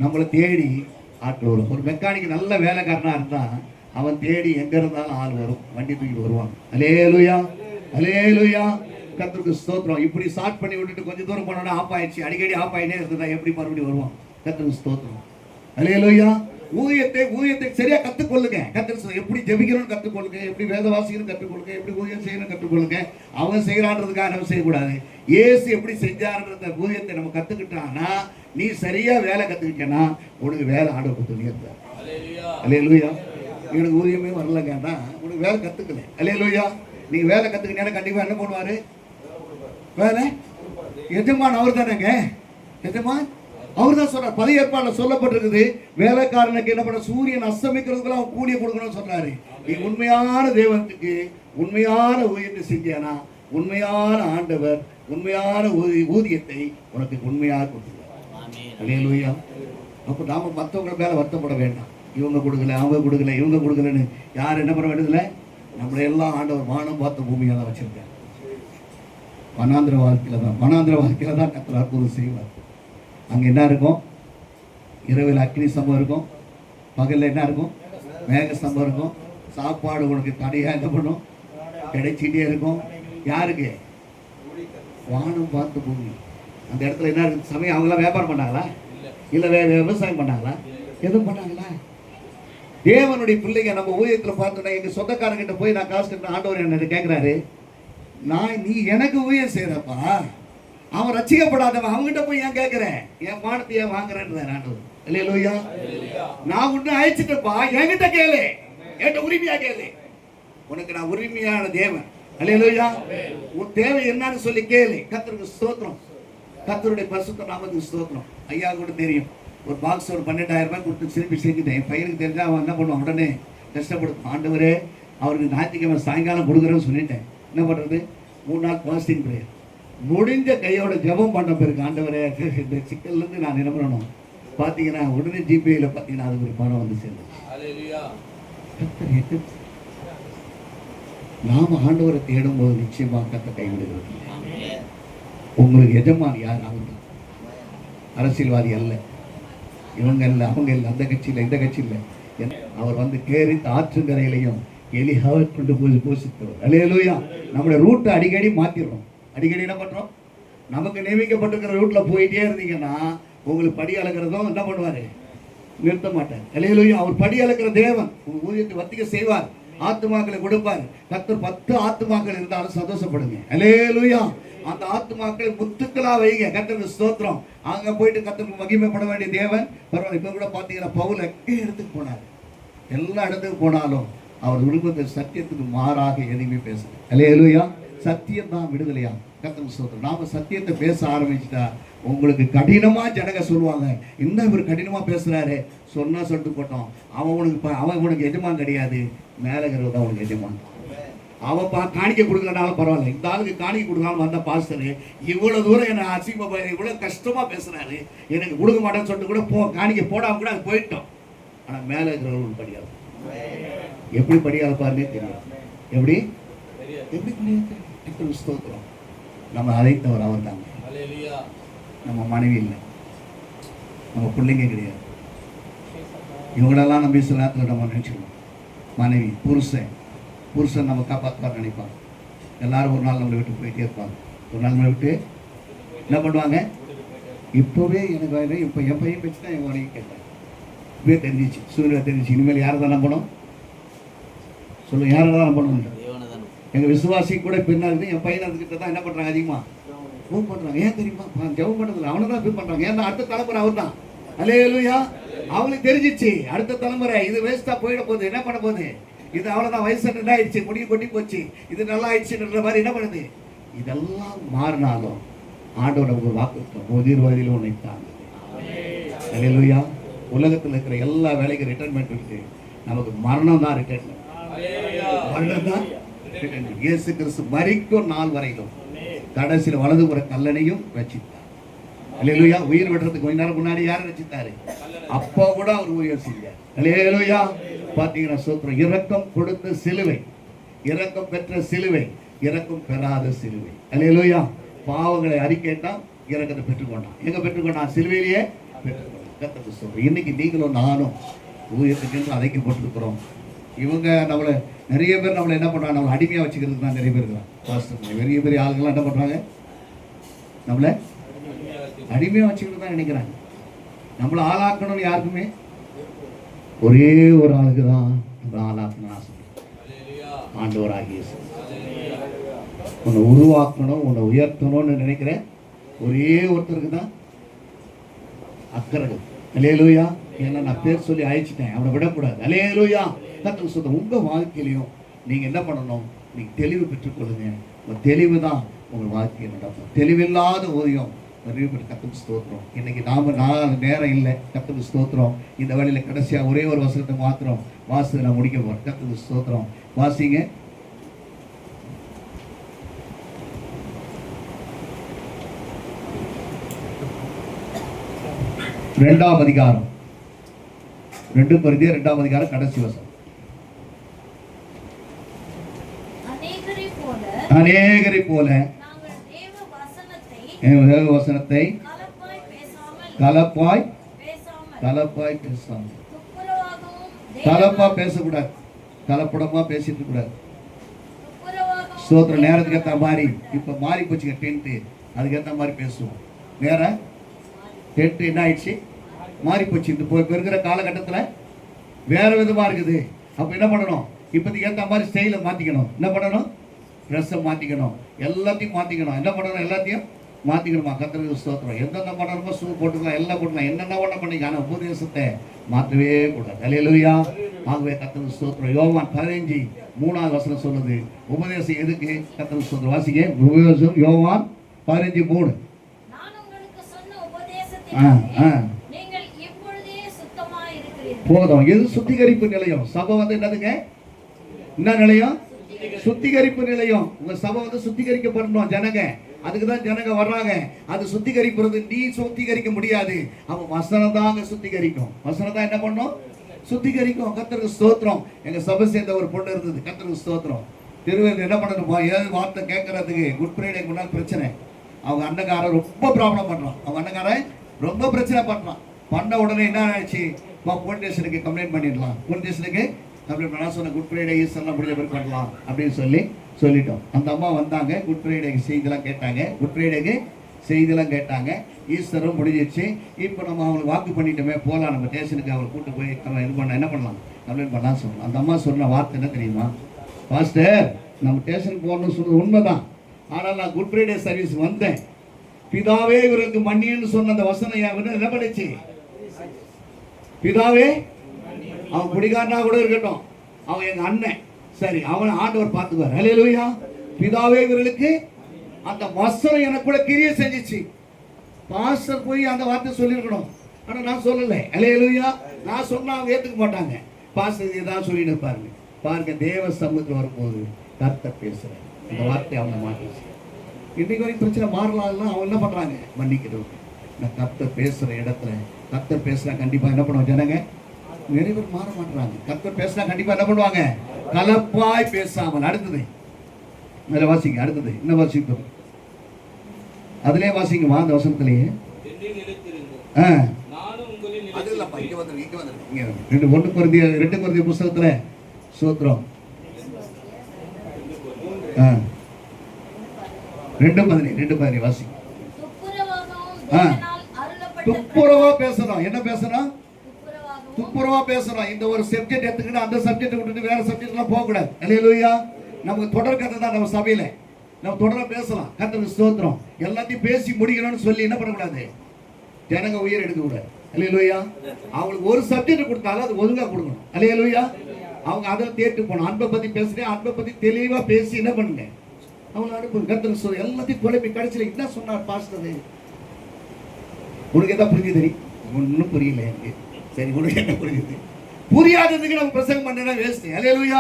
நம்மளை தேடி ஆட்கள் வரும். ஒரு மெக்கானிக் நல்ல வேலைக்காரனாக இருந்தால் அவன் தேடி எங்கே இருந்தாலும் ஆள் வரும், வண்டி தூக்கிட்டு வருவாங்க. அல்லேலூயா. அல்லேலூயா. கர்த்தருக்கு ஸ்தோத்திரம். இப்படி ஸ்டார்ட் பண்ணி விட்டுட்டு கொஞ்சம் தூரம் போனோன்னா ஆஃப் ஆயிடுச்சு, அடிக்கடி ஆஃப் ஆகினே இருந்ததா எப்படி மறுபடியும் வருவான்? கர்த்தருக்கு ஸ்தோத்திரம். அல்லேலூயா. ஊழியத்தை சரியா கற்றுக்கொள்ளுங்க. கர்த்தர் எப்படி ஜெபிக்கணும்னு கற்றுக்கொள்ளுங்க, எப்படி வேத வாசிக்கணும் கற்றுக்கொள்ளுங்க, எப்படி ஊழியம் செய்யணும் கற்றுக்கொள்ளுங்க. அவங்க செய்யறான்றதுக்காக நம்ம செய்யக்கூடாது. இயேசு எப்படி செஞ்சாருன்ற ஊழியத்தை நம்ம கற்றுக்கிட்டான்னா, நீ சரியா வேலை கற்றுக்கிட்டனா உனக்கு வேலை ஆர்டர் கொடுத்து இருப்பார். அல்லேலூயா. எனக்கு ஊழியமே வரலங்கன்னா உனக்கு வேலை கற்றுக்கல. அல்லேலூயா. நீங்க வேலை கற்றுக்கிட்டீங்கன்னா கண்டிப்பா என்ன பண்ணுவாரு? வேலை எஜமான் அவர் தானேங்க. எஜமான் அவர் தான் சொல்றார். பழைய ஏற்பாடுல சொல்லப்பட்டிருக்குது, வேலைக்காரனுக்கு என்ன பண்ண, சூரியன் அஸ்தமிக்கிறதுக்குள்ள அவன் கூலிய கொடுக்கணும்னு சொல்றாரு. நீ உண்மையான தேவனுக்கு உண்மையான ஊழியத்தை செஞ்சேனா உண்மையான ஆண்டவர் உண்மையான ஊதியத்தை உனக்கு உண்மையாக கொடுத்துருவார். அல்லேலூயா. அப்போ நாம மற்றவங்க மேல வருத்தப்பட வேண்டாம். இவங்க கொடுக்கல, அவங்க கொடுக்கல, இவங்க கொடுக்கலன்னு யார் என்ன பண்ண வேண்டியதில்லை. நம்மளை எல்லாம் ஆண்டவர் வானம் பார்த்த பூமியை தான் வச்சிருக்கார். வனாந்திர வாழ்க்கையில தான் கர்த்தர் அற்புதம் செய்வார். அங்கே என்ன இருக்கும்? இரவில் அக்னி சம்பவம் இருக்கும், பகலில் என்ன இருக்கும்? மேக ஸ்தம்பம் இருக்கும். சாப்பாடு உனக்கு தடையாக என்ன பண்ணும்? கிடைச்சிட்டே இருக்கும். யாருக்கு? வானம் பார்த்து பூமி. அந்த இடத்துல என்ன இருக்கு? சமயம் அவங்களாம் வியாபாரம் பண்ணாங்களா? இல்லை விவசாயம் பண்ணாங்களா? எதுவும் பண்ணாங்களா? தேவனுடைய பிள்ளைங்க நம்ம ஊழியத்தில் பார்த்தோன்னா எங்கள் சொந்தக்காரங்கிட்ட போய் நான் காசு கட்டின ஆண்டவர் என்ன கேட்குறாரு, நீ எனக்கு ஊழியம் செய்கிறப்பா, அவன் ரசிக்கப்படாதவன், அவங்ககிட்ட போய் ஏன் கேட்குறேன்? என் பானத்தை ஏன் வாங்குறேன் ஆண்டவர்? இல்லையா? நான் ஒன்று அழைச்சிட்டப்பா, என்கிட்ட கேளு, என்கிட்ட உரிமையா கேளு. உனக்கு நான் உரிமையான தேவன். அல்லேலூயா. உன் தேவை என்னன்னு சொல்லி கேளு. கர்த்தருக்கு ஸ்தோத்திரம். கர்த்தருடைய பரிசுத்த நாமத்துக்கு ஸ்தோத்திரம். ஐயா கூட தெரியும், ஒரு பாக்ஸ் ஒரு 12,000 ரூபாய் கொடுத்து திருப்பி செஞ்சுட்டேன். என் பையனுக்கு தெரிஞ்சா அவன் என்ன பண்ணுவான்? உடனே கஷ்டப்படுத்தும். ஆண்டவரே, அவருக்கு ஞாயிற்றுக்கிழமை சாயங்காலம் கொடுக்குறேன்னு சொல்லிட்டேன். என்ன பண்ணுறது? 3 நாள் பாஸ்டிங் பிரேயர். முடிஞ்ச கையோட ஜெபம் பண்ண பிறகு, ஆண்டவரே இந்த சிக்கல்லேருந்து நான் என்ன பண்ணணும் பார்த்தீங்கன்னா, உடனே ஜிபேயில் பார்த்தீங்கன்னா அதுக்கு ஒரு பணம் வந்து சேர்ந்து. நாம ஆண்டவரை தேடும் போது நிச்சயமாக கர்த்தர் கைவிடுகிறது. உங்களுக்கு எஜமான் யார்? அவங்க அரசியல்வாதி அல்ல, இவங்க இல்லை, அவங்க இல்லை, அந்த கட்சியில் இந்த கட்சியில். அவர் வந்து கேரி ஆற்றுங்கரையிலையும் எலியாவை கொண்டு போய் போஷித்தவர். அல்லேலூயா. நம்மளுடைய ரூட்டை அடிக்கடி மாற்றிடுறோம். அடிக்கடி என்ன பண்ணுறோம்? நமக்கு நியமிக்கப்பட்டிருக்கிற ரூட்டில் போயிட்டே இருந்தீங்கன்னா உங்களுக்கு படி அளக்கிறதும் என்ன பண்ணுவார்? நிறுத்த மாட்டார். அல்லேலூயா. அவர் படி அளக்கிற தேவன். உங்கள் ஊழியத்தை வர்த்திக்க செய்வார். ஆத்துமாக்களை கொடுப்பார். கர்த்தர் 10 ஆத்துமாக்கள் இருந்தாலும் சந்தோஷப்படுங்க. அல்லேலூயா. அந்த ஆத்துமாக்களை முத்துக்களா வைங்க. கர்த்தருக்கு ஸ்தோத்திரம். அங்க போயிட்டு கர்த்தருக்கு மகிமைப்பட வேண்டிய தேவன். பரவாயில்ல. இப்ப கூட பாத்தீங்கன்னா பவுல் எங்கே இடத்துக்கு போனார்? எல்லா இடத்துக்கு போனாலும் அவர் விரும்புகிற சத்தியத்துக்கு மாறாக எதுவுமே பேசல. அல்லேலூயா. சத்தியம் தான் விடுதலையா? கர்த்தருக்கு ஸ்தோத்திரம். நாம சத்தியத்தை பேச ஆரம்பிச்சுட்டா உங்களுக்கு கடினமா ஜனங்க சொல்லுவாங்க, இன்னும் இவர் கடினமா பேசுறாரு. சொன்னா சொல்லிட்டு போட்டோம், அவன் உனக்கு எஜமான் கிடையாது, மேலங்கிறது தான் உனக்கு எஜமான். அவன் காணிக்க கொடுக்கலனாலும் பரவாயில்ல, இந்த ஆளுக்கு காணிக்க கொடுக்காம வந்த பாஸ்டர் இவ்வளவு தூரம் என்ன அசிங்கமா இவ்வளவு கஷ்டமா பேசுறாரு, எனக்கு கொடுக்க மாட்டேன்னு சொல்லிட்டு கூட காணிக்க போடாம கூட அது போயிட்டோம். ஆனா மேல இருக்கிறவங்களுக்கு படியாது. எப்படி படியாது பாருன்னே தெரியும். எப்படி படியாது? ஸ்தோத்திரம். நம்ம அழைத்தவர் அவர் தாங்க. நம்ம மனைவி இல்லை, நம்ம பிள்ளைங்க கிடையாது. இவங்களெல்லாம் நம்ம சில நேரத்தில் நம்ம நினைச்சிருக்கோம். மனைவி, புருஷன் நம்ம காப்பாற்றுவார் நினைப்பாங்க. எல்லாரும் ஒரு நாள் நம்மளை விட்டு போயிட்டே இருப்பாங்க. ஒரு நாள் நம்மளை விட்டு என்ன பண்ணுவாங்க? இப்போவே எனக்கு வேணும், இப்போ என் பையன் பேச்சு தான் என் மனைவி கேட்பாங்க. இப்பவே தெரிஞ்சிச்சு, சூழ்நிலை தெரிஞ்சிச்சு. இனிமேல் யாரை தான் நம்பணும்? சொல்லுங்க, யாரை தான் நம்பணும்? எங்கள் விசுவாசி கூட இப்போ என்ன இருக்குது, என் பையன் அதுக்கிட்ட தான் என்ன பண்ணுறாங்க? அதிகமாக ஃபோன் பண்ணுறாங்க. ஏன் தெரியுமா? ஜெபம் பண்ணுறதில்ல, அவனை தான் ஃபீல் பண்ணுறாங்க. ஏன்னா அடுத்த தலைமுறை அவர் தான். அல்லேலூயா. அவங்களுக்கு தெரிஞ்சிச்சு அடுத்த தலைமுறை இது வேஸ்ட்டாக போயிட போகுது, என்ன பண்ண போகுது, இது அவ்வளோதான், வயசு நல்லா ஆயிடுச்சு, முடிவு கொட்டி போச்சு, இது நல்லா ஆயிடுச்சுன்ற மாதிரி என்ன பண்ணுது. இதெல்லாம் மாறினாலும் ஆண்டவர் நமக்கு வாக்கு முதிர் வயதில் ஒன்றை தாங்க. அல்லேலூயா. உலகத்தில் இருக்கிற எல்லா வேலைக்கும் ரிட்டைர்மெண்ட் இருக்கு, நமக்கு மரணம் தான் ரிட்டைர்மெண்ட். மரணம் தான் ரிட்டைர்மெண்ட். இயேசு கிறிஸ்து மரிக்கும் நாள் வரையிலும் கடைசியில் வலதுபுற கல்லணையும் ரச்சித்தார். அல்லேலூயா. உயிர் விடுறதுக்கு கொஞ்ச நேரம் முன்னாடி யாரை ரச்சித்தாரு? அப்போ கூட அவர் உயிர் செஞ்சார். அல்லேலூயா. பார்த்தீங்கன்னா சோத்திரம். இரக்கம் கொடுத்த சிலுவை, இரக்கம் பெற்ற சிலுவை, இரக்கம் பெறாத சிலுவை. அல்லேலூயா. பாவங்களை அறிக்கைத்தான் இரக்கத்தை பெற்றுக்கொண்டான். எங்க பெற்றுக்கொண்டான்? சிலுவையிலேயே பெற்றுக்கொண்டான். கர்த்தருக்கு ஸ்தோத்திரம். இன்னைக்கு நீங்களும் நானும் ஊழியத்துக்கு அழைக்கப்பட்டிருக்கிறோம். இவங்க நம்மளை நிறைய பேர் நம்மளை என்ன பண்ணுறாங்க? நம்மளை அடிமையாக வச்சுக்கிறதுக்கு தான் நிறைய பேர் இருக்கிறாங்க. பெரிய பெரிய ஆளுங்கள்லாம் என்ன பண்ணுறாங்க? நம்மளை அடிமையாக வச்சுக்கிறது தான் நினைக்கிறாங்க. நம்மளை ஆளாக்கணும்னு யாருக்குமே ஒரே ஒரு ஆளுக்கு தான் நம்மளை ஆளாக்கணும்னு ஆசைப்படுறேன். ஆண்டவராகிய உன்னை உருவாக்கணும், உன்னை உயர்த்தணும்னு நினைக்கிற ஒரே ஒருத்தருக்கு தான் அக்கறை. அல்லேலூயா. ஏன்னா நான் பேர் சொல்லி அழைச்சிட்டேன், அவனை விடக்கூடாது. அல்லேலூயா. கர்த்தர் சொல்ற உங்க வாழ்க்கையிலையும் நீங்க என்ன பண்ணணும்? நீங்க தெளிவு பெற்றுக்கொள்ளுங்க. தெளிவு தான் உங்க வாழ்க்கையை நடக்கும். தெளிவில்லாத ஊதியம் நிறைய பேர். கர்த்தருக்கு ஸ்தோத்திரம். இன்னைக்கு நாம நேரம் இல்லை. கர்த்தருக்கு ஸ்தோத்திரம். இந்த வேளையில கடைசியா ஒரே ஒரு வசனத்தை மாத்திரம் வாசி நான் முடிக்க போறேன். கர்த்தருக்கு ஸ்தோத்திரம். வாசிங்க. இரண்டாம் அதிகாரம், 2 கொரிந்தியர் 2ஆம் அதிகாரம் கடைசி வசனம். அநேகரை போல தேவ வசனத்தை கலப்பாய் பேசாமல் கலப்பா பேசக்கூடாது, கலப்படமா பேசிட்டு கூடாது. துப்புரவாகவும் ஸ்தோத்திரம். நேரத்துக்கு ஏற்ற மாதிரி இப்ப மாறி போச்சுங்க டென்ட்டு, அதுக்கு ஏற்ற மாதிரி பேசுவோம். நேரம் டென்ட்டு என்ன ஆயிடுச்சு, மாறி போச்சு. இந்த இப்போ இருக்கிற காலகட்டத்தில் வேற விதமா இருக்குது. அப்ப என்ன பண்ணணும், இப்போதைக்கு ஏற்ற மாதிரி ஸ்டைலை மாத்திக்கணும். என்ன பண்ணணும், ட்ரெஸ்ஸை மாத்திக்கணும், எல்லாத்தையும் மாத்திக்கணும். என்ன பண்ணணும், எல்லாத்தையும் மாத்திக்கணுமா? கர்த்தருக்கு ஸ்தோத்திரம். எந்தெந்த பண்ணணுமோ ஷூ போட்டுக்கலாம், எல்லாம் போட்டுக்கலாம், என்னென்ன பண்ண பண்ணிக்க. ஆனால் உபதேசத்தை மாற்றவே கூடாது. அல்லேலூயா. ஆகவே கர்த்தருக்கு ஸ்தோத்திரம். யோவான் 15:3 சொல்லுது, உபதேசம் எதுக்கு? கர்த்தருக்கு ஸ்தோத்திரம். வாசிங்க உபதேசம், யோவான் 15:3. நான் உங்களுக்கு சொன்ன உபதேசத்தினாலே நீங்கள் இப்பொழுதே சுத்தமாய் இருக்கிறீர்கள். போதும். இது சுத்திகரிப்பு நிலையம். சபை வந்து என்னதுங்க, என்ன நிலையம்? சுத்திகரிப்பு நிலையம். உங்க சபை வந்து சுத்திகரிக்கப்படணும் ஜனங்க. அதுக்கு தான் ஜனங்க வர்றாங்க. அது சுத்திகரிக்கிறது நீ சுத்திகரிக்க முடியாது. அவன் வசனம் தான் அங்க சுத்திகரிக்கும். வசனம் தான் என்ன பண்ணும், சுத்திகரிக்கும். கர்த்தருக்கு ஸ்தோத்திரம். எங்க சபை சேர்ந்த ஒரு பொண்ணு இருந்தது. கர்த்தருக்கு ஸ்தோத்திரம். திருவேல் என்ன பண்ணணுமா, ஏதாவது வார்த்தை கேட்கறதுக்கு குட் ஃப்ரைடே முன்னாள் பிரச்சனை. அவங்க அண்ணக்காரன் ரொம்ப ப்ராப்ளம் பண்றான். அவங்க அண்ணக்காரன் ரொம்ப பிரச்சனை பண்றான். பண்ண உடனே என்ன ஆயிடுச்சு, போலீஸ் ஸ்டேஷனுக்கு கம்ப்ளைண்ட் பண்ணிடலாம். போலீஸ் ஸ்டேஷனுக்கு கம்ப்ளைண்ட் பண்ணா சொன்ன குட் ஃப்ரைடே ஈஸ்டர்லாம் முடிஞ்ச பிறகு பண்ணலாம் அப்படின்னு சொல்லிட்டோம். அந்த அம்மா வந்தாங்க, குட் ஃப்ரைடேக்கு செய்திலாம் கேட்டாங்க, குட் ஃப்ரைடேக்கு செய்திலாம் கேட்டாங்க. ஈஸ்டரும் முடிஞ்சிச்சு. இப்போ நம்ம அவங்களுக்கு வாக்கு பண்ணிட்டோமே, போகலாம் நம்ம ஸ்டேஷனுக்கு. அவங்களை கூட்டு போய் நம்ம இது பண்ண என்ன பண்ணலாம், கம்ப்ளைண்ட் பண்ணலாம் சொல்லலாம். அந்த அம்மா சொன்ன வார்த்தை என்ன தெரியுமா, பாஸ்டர் நம்ம ஸ்டேஷனுக்கு போகணும்னு சொன்னது உண்மைதான். ஆனால் நான் குட் ஃப்ரைடே சர்வீஸ் வந்தேன். பிதாவே இவருக்கு மன்னின்னு சொன்ன அந்த வசனம் என்ன பண்ணிச்சு, பிதாவே அவன் குடிகாரனா கூட இருக்கட்டும், அவன் எங்க அண்ணன், சரி அவன் ஆண்டவர் பார்த்துக்குவார். அல்லேலூயா. பிதாவே இவர்களுக்கு அந்த வசனம் எனக்கு கூட கிரியை செஞ்சிச்சு. பாஸ்டர் போய் அந்த வார்த்தை சொல்லியிருக்கணும், ஆனா நான் சொல்லலை. அல்லேலூயா. நான் சொன்னா அவங்க ஏத்துக்க மாட்டாங்க. பாஸ்டர் ஏதாவது சொல்லிட்டு இருப்பாருங்க. பாருங்க, தேவ சமூகத்தில் வரும்போது கர்த்தர் பேசுறேன், அந்த வார்த்தை அவங்க மாற்றிச்சு. இன்னைக்கு வரைக்கும் பிரச்சனை மாறலாம். அவங்க என்ன பண்றாங்க, மன்னிக்கிறது. நான் கர்த்தர் பேசுற இடத்துல கர்த்தர் பேசுறா கண்டிப்பா என்ன பண்ணுவோம் ஜனங்க, நிறைய பேர் மாற மாட்டாங்க. கர்த்தர் பேசினா கண்டிப்பா என்ன பண்ணுவாங்க, கலப்பாய் பேசாமல். அடுத்தது மேல வாசிங்க, அடுத்தது என்ன வாசிப்போம், அதிலே வாசிங்கம்மா அந்த வசனத்திலேயே. அது இல்லப்பா, இங்க வந்து இங்க வந்து இங்க 1 கொரிந்தியர் புத்தகத்துல சூத்திரம் 2:15 வாசிங்க. துப்புரவா பேசணும். என்ன பேசணும், துப்புரவா பேசணும். இந்த ஒரு சப்ஜெக்ட் எடுத்துக்கிட்டு அந்த சப்ஜெக்ட் விட்டுட்டு வேற சப்ஜெக்ட்லாம் போக கூடாது. அல்லேலூயா. நமக்கு தொடர் கதை தான் நம்ம சபையில, நம்ம தொடர பேசலாம். கர்த்தருக்கு ஸ்தோத்திரம். எல்லாத்தையும் பேசி முடிக்கணும்னு சொல்லி என்ன பண்ணக்கூடாது, ஜனங்க உயிர் எடுக்க கூடாது. அல்லேலூயா. அவங்களுக்கு ஒரு சப்ஜெக்ட் கொடுத்தாலும் அது ஒழுங்கா கொடுக்கணும். அல்லேலூயா. அவங்க அதில் தேட்டு போகணும். அன்பை பத்தி பேசுறேன், அன்பை பத்தி தெளிவா பேசி என்ன பண்ணுங்க, அவங்க அனுப்புங்க. கர்த்தருக்கு ஸ்தோத்திரம். எல்லாத்தையும் குழப்பி கடைசியில் என்ன சொன்னார் பாஸ்டர், உனக்கு எதாவது புரிஞ்சு தெரியும், ஒன்றும் புரியல எனக்கு. சரி, உனக்கு என்ன புரியுது, புரியாததுக்கு நம்ம பிரசங்கம் பண்ணா வேஸ்ட். அல்லேலூயா.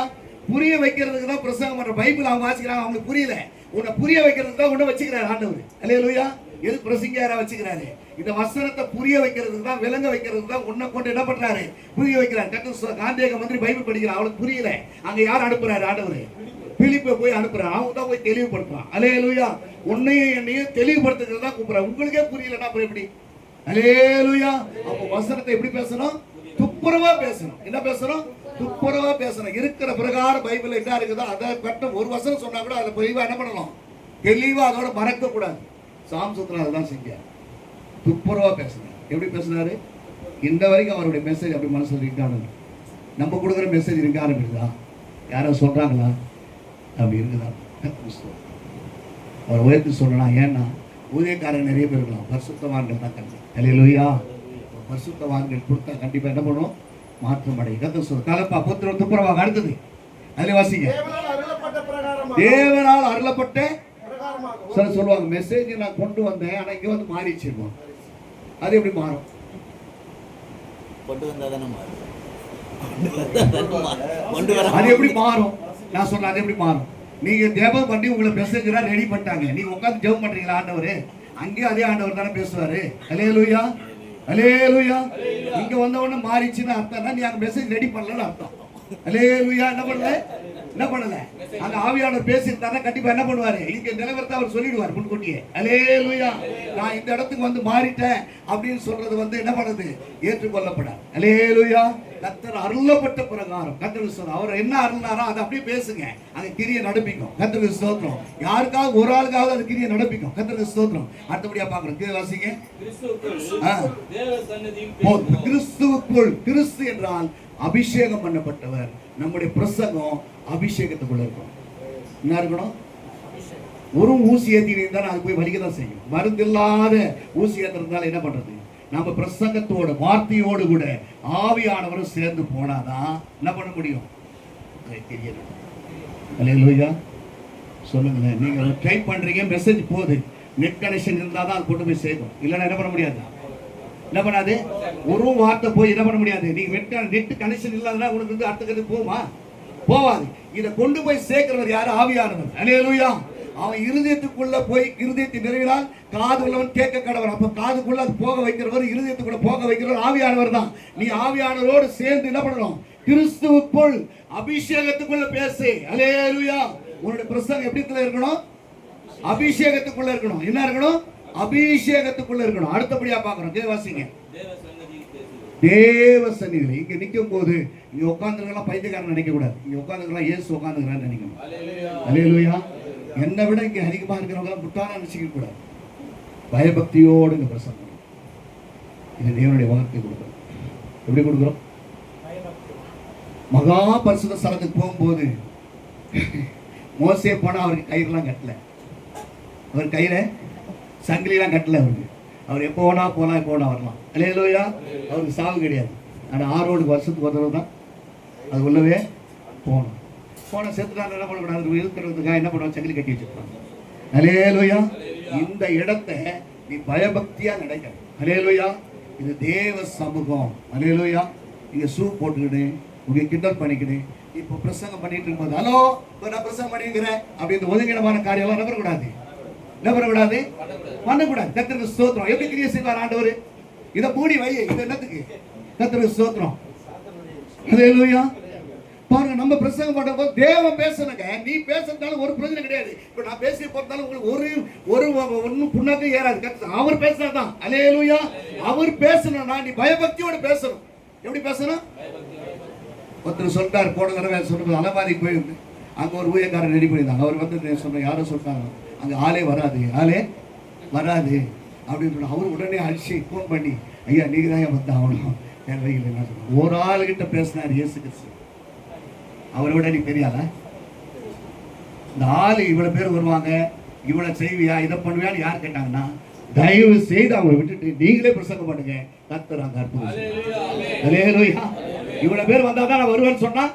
புரிய வைக்கிறதுக்கு தான் பிரசங்கம் பண்ற. பைபிள் அவங்க வாசிக்கிறாங்க, அவங்களுக்கு புரியல. உன்னை புரிய வைக்கிறதுக்கு தான் உன்னை வச்சுக்கிறாரு ஆண்டவர். அல்லேலூயா. எது பிரசங்கியாரா வச்சுக்கிறாரு, இந்த வசனத்தை புரிய வைக்கிறதுக்கு தான், விளங்க வைக்கிறதுக்கு தான் உன்னை கொண்டு என்ன பண்றாரு, புரிய வைக்கிறாரு. காந்தியக மந்திரி பைபிள் படிக்கிறான், அவளுக்கு புரியல. அங்க யார் அனுப்புறாரு, ஆண்டவர் பிலிப்பை போய் அனுப்புறாரு. அவங்க தான் போய் தெளிவுபடுத்துறான். அல்லேலூயா. உன்னையும் என்னையும் தெளிவுபடுத்துறது தான் கூப்பிடுறான். உங்களுக்கே புரியலன்னா அப்புறம் எப்படி. அல்லேலூயா. அப்போ வசனத்தை எப்படி பேசணும், துப்புரவா பேசணும். என்ன பேசணும், துப்புரவா பேசணும். இருக்கிற பிரகாரம் பைபிள் என்ன இருக்குதோ அதை கட்ட ஒரு வசனம் சொன்னா கூட அதை தெளிவா என்ன பண்ணணும், தெளிவா அதோட மறக்க கூடாது. சாம்சத்துல அதுதான் செஞ்ச துப்புரவா பேசணும். எப்படி பேசினாரு, இந்த வரைக்கும் அவருடைய மெசேஜ் அப்படி மனசுல இருக்கானு, நம்ம கொடுக்குற மெசேஜ் இருக்க ஆரம்பிக்குதா, யாரோ சொல்றாங்களா, அப்படி இருக்குதா. அவர் உயர்த்தி சொல்லலாம். ஏன்னா ஊழியக்காரங்க நிறைய பேர் இருக்கலாம், பரிசுத்தவான்கள் தான் கண்டு. அல்லேலூயா. பரிசுத்தவான்கள் கொடுத்தா கண்டிப்பா என்ன பண்ணுவோம், மாற்றம் அடையும். கர்த்தர் சொல்ற கலப்பா புத்திர துப்புரவாக. அடுத்தது அதில் வாசிங்க. தேவனால் அருளப்பட்ட பிரகாரமாக சொல்லுவாங்க. மெசேஜ் நான் கொண்டு வந்தேன், ஆனா இங்க வந்து மாறிச்சிருவோம். அது எப்படி மாறும், அது எப்படி மாறும், நான் சொன்னேன் அது எப்படி மாறும். நீங்க ஜெபம் பண்ணி உங்களை மெசேஜரா ரெடி பண்ணிட்டாங்க, நீங்க உட்காந்து ஜெபம் பண்றீங்களா, ஆண்டவர் அங்கே அதே ஆண்டவர் தானே பேசுவாரு. அல்லேலூயா. அல்லேலூயா. இங்க வந்த உடனே மாறிச்சுன்னு அர்த்தம், நீ அங்க மெசேஜ் ரெடி பண்ணலன்னு அர்த்தம். அல்லேலூயா. என்ன பண்ணல அங்க ஆவியானவர் பேசியிருந்தாருன்னா கண்டிப்பா என்ன பண்ணுவாரு, இங்க நிலவரத்தை அவர் சொல்லிடுவார் முன்கூட்டியே. அல்லேலூயா. நான் இந்த இடத்துக்கு வந்து மாறிட்டேன் அப்படின்னு சொல்றது வந்து என்ன பண்ணுது, ஏற்றுக்கொள்ளப்படாது. அல்லேலூயா. கர்த்தர் அருளப்பட்ட பிரகாரம் கர்த்தருக்கு ஸ்தோத்திரம். அவர் என்ன அருளாரோ அதை அப்படியே பேசுங்க, அந்த கிரியை நடப்பிக்கும். கர்த்தருக்கு ஸ்தோத்திரம். யாருக்காவது ஒரு ஆளுக்காவது அது கிரியை நடப்பிக்கும். கர்த்தருக்கு ஸ்தோத்திரம். அடுத்தபடியா பார்க்கிறோம், கீழே வாசிங்க. கிறிஸ்துவுக்குள், கிறிஸ்து என்றால் அபிஷேகம் பண்ணப்பட்டவர். நம்முடைய பிரசங்கம் அபிஷேகத்துக்குள்ள இருக்கும். என்ன இருக்கணும்? ஒரு ஊசி ஏற்றினா அது போய் வலிக்க தான் செய்யும். மருந்து இல்லாத ஊசி ஏற்றுறதுனால என்ன பண்றது? நம்ம பிரசங்கத்தோட வார்த்தையோடு கூட ஆவியானவரும் சேர்ந்து போனாதான் என்ன பண்ண முடியும்? அல்லேலூயா சொல்லுங்களேன். நீங்க ட்ரை பண்றீங்க, மெசேஜ் போகுது, நெட் கனெக்ஷன் இருந்தால் தான் அது கொண்டு போய் சேர்க்கும். இல்லைன்னா என்ன பண்ண முடியாது? என்ன பண்ணாது? ஒரு வார்த்தை போய் என்ன பண்ண முடியாது. நீங்க நெட் கனெக்ஷன் இல்லாதனா உங்களுக்கு வந்து அடுத்த போகுமா? போவாது. இதை கொண்டு போய் சேர்க்கிறவர் யாரு? ஆவியானவர். அல்லேலூயா. அவன் இருதயத்துக்குள்ள போய் இருதயத்தை நிறைவினால் காது உள்ளவன் கேட்க கடவர். அப்ப காதுக்குள்ள அது போக வைக்கிறவர், இருதயத்துக்குள்ள போக வைக்கிறவர் ஆவியானவர் தான். நீ ஆவியானவரோடு சேர்ந்து என்ன பண்ணணும்? கிறிஸ்துவுக்குள் அபிஷேகத்துக்குள்ள பேசு. அல்லேலூயா. உன்னுடைய பிரசங்கம் எப்படி இருக்கணும்? அபிஷேகத்துக்குள்ள இருக்கணும். என்ன இருக்கணும்? அபிஷேகத்துக்குள்ள இருக்கணும். அடுத்தபடியா பார்க்கணும், தேவாசிங்க. தேவ சந்நிதியில இங்க நிற்கும் போது இங்க உட்கார்ந்துருக்கலாம் பைத்தியக்காரன் நினைக்க கூடாது. இங்க உட்கார்ந்துருக்கலாம் இயேசு உட்கார்ந்துருக்கான்னு நினைக்கணும். அல்லேலூயா. என்னை விட இங்க அதிகமா இருக்கிறவங்க முட்டான நினைச்சிக்க கூடாது. பயபக்தியோடு இந்த பிரசங்கம். இது தேவனுடைய வார்த்தை கொடுக்குறோம். எப்படி கொடுக்குறோம்? மகா பரிசுத்த ஸ்தலத்துக்கு போகும்போது மோசே போனா அவருக்கு கயிறுலாம் கட்டல. அவர் கையில சங்கிலிலாம் கட்டல. அவர் எப்போ வேணா போனா எப்போ வேணா வரலாம். அல்லேலூயா. அவருக்கு சாவு கிடையாது. ஆனால் ஆரோடுக்கு வருஷத்துக்கு ஒரு தடவை தான் அது உள்ளவே போகணும். போன செத்துட்டாங்க என்ன பண்ணக்கூடாது? இருக்கிறதுக்காக என்ன பண்ணுவோம்? சங்கிலி கட்டி வச்சிருப்பாங்க. அல்லேலூயா. இந்த இடத்தை நீ பயபக்தியா நினைக்க. அல்லேலூயா. இது தேவ சமூகம். அல்லேலூயா. நீங்க ஷூ போட்டுக்கிட்டு உங்க கிண்டல் பண்ணிக்கிட்டு இப்போ பிரசங்கம் பண்ணிட்டு இருக்கும்போது ஹலோ நான் பிரசங்கம் பண்ணிக்கிறேன் அப்படின்னு ஒதுங்கிடமான காரியம் எல்லாம் நம்பக்கூடாது. நம்பக்கூடாது, பண்ணக்கூடாது. கர்த்தருக்கு ஸ்தோத்திரம். எப்படி கிரியை செய்வார் ஆண்டவர்? இதை மூடி வை. இது என்னத்துக்கு? கர்த்தருக்கு ஸ்தோத்திரம். அல்லேலூயா. பாருங்க, நம்ம பிரசங்கம் பண்ற போது தேவன் பேசணுங்க. நீ பேசுறதால ஒரு பிரச்சனை கிடையாது. இப்ப நான் பேசிய போறதால உங்களுக்கு ஒன்னும் புண்ணாக்க ஏறாது. அவர் பேசுறதான். அல்லேலூயா. அவர் பேசணும்னா நீ பயபக்தியோட பேசணும். எப்படி பேசணும்? ஒருத்தர் சொல்றாரு, போன தடவை சொல்றது அலமாரிக்கு போயிருந்து அங்க ஒரு ஊழியக்காரர் ரெடி பண்ணியிருந்தாங்க. அவர் வந்து சொன்ன யாரும் சொல்றாங்க அங்க ஆளே வராது, ஆளே வராது அப்படின்னு சொன்னா அவர் உடனே அடிச்சு ஃபோன் பண்ணி ஐயா நீங்க தான் வந்து ஆகணும் தேவையில்லை. ஒரு ஆளுகிட்ட பேசினார் இயேசு கிறிஸ்து. அவரை விட நீ பெரியாள? இந்த ஆளு இவ்வளவு பேர் வருவாங்க, இவ்வளவு செய்வியா, இதை பண்ணுவியான்னு யார் கேட்டாங்கன்னா தயவு செய்து அவங்களை விட்டுட்டு நீங்களே பிரசங்கம் பண்ணுங்க. கர்த்தர் அங்க அற்புதம். அல்லேலூயா. இவ்வளவு பேர் வந்தாதான் நான் வருவேன்னு சொன்னா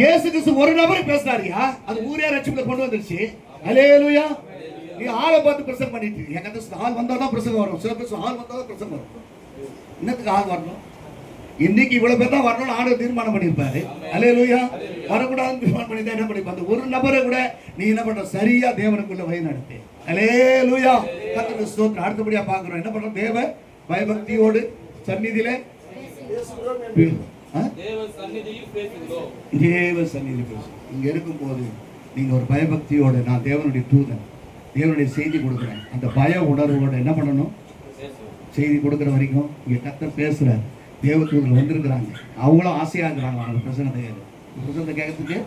இயேசு கிறிஸ்து ஒரு நபர் பேசினாரியா, அது ஊரே ரட்சிப்புல கொண்டு வந்துருச்சு. அல்லேலூயா. நீ ஆளை பார்த்து பிரசங்கம் பண்ணிட்டு எங்க ஆள் வந்தாதான் பிரசங்கம் வரும். சில பேர் ஆள் வந்தாதான் பிரசங்கம் வரும். என்னத்துக்கு ஆள் வரணும்? இன்னைக்கு இவ்வளவு பேர் தான் வரணும்னு ஆண்டு தீர்மானம் பண்ணியிருப்பாரு. அல்லேலூயா. வரக்கூடாதுன்னு தீர்மானம் பண்ணிருந்தா என்ன பண்ணிருப்பாங்க? ஒரு நபரை கூட நீ என்ன பண்ற? சரியா தேவனுக்குள்ள வழி நடத்து. அல்லேலூயா. கர்த்தருக்கு ஸ்தோத்திரம். அடுத்தபடியா பார்க்கிறோம் என்ன பண்றோம்? தேவ பயபக்தியோடு சந்நிதியிலே தேவ சந்நிதியில் பேசுகிறோம். இங்க இருக்கும் போது நீங்க ஒரு பயபக்தியோடு நான் தேவனுடைய தூதன், தேவனுடைய செய்தி கொடுக்குறேன், அந்த பய உணர்வோட என்ன பண்ணணும்? செய்தி கொடுக்குற வரைக்கும் இங்க கர்த்தர் பேசுறாரு. தேவதூதர்கள் வந்திருக்கிறாங்க, அவங்களும் ஆசையா இருக்கிறாங்க. அவங்க பிரசங்கத்தை கேட்கறதுக்கு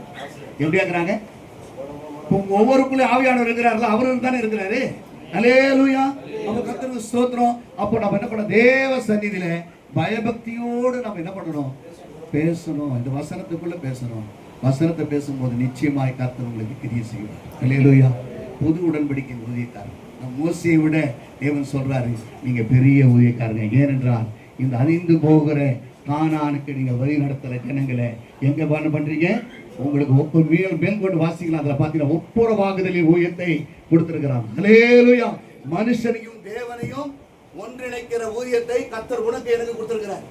எப்படியா இருக்கிறாங்க? ஒவ்வொருக்குள்ளே ஆவியானவர் இருக்கிறார்கள், அவரு தானே இருக்கிறாரு. அல்லேலூயா. நம்ம கர்த்தருக்கு ஸ்தோத்திரம். அப்போ நம்ம என்ன பண்ண? தேவ சந்நிதியில பயபக்தியோடு நம்ம என்ன பண்ணணும்? பேசணும். இந்த வசனத்துக்குள்ள பேசணும். வசனத்தை பேசும்போது நிச்சயமாய் கர்த்தர் உங்களுக்கு கிரியை செய்வார். அல்லேலூயா. புது உடன்படிக்கை ஊழியக்காரர் மோசேயை விட தேவன் சொல்றாரு நீங்க பெரிய ஊழியக்காரங்க. ஏனென்றால் இந்த அழிந்து போகிற கானானுக்கு நீங்க வழி நடத்துற ஜனங்களை எங்க பண்றீங்க? உங்களுக்கு மேற்கொண்டு வாசிக்கலாம். அதில் பார்த்தீங்கன்னா ஒப்புரவாகுதலில் ஊழியத்தை கொடுத்திருக்கிறார். அல்லேலூயா. மனுஷனையும் தேவனையும் ஒன்றிணைக்கிற ஊழியத்தை கர்த்தர் உனக்கு எனக்கு கொடுத்திருக்கிறார்.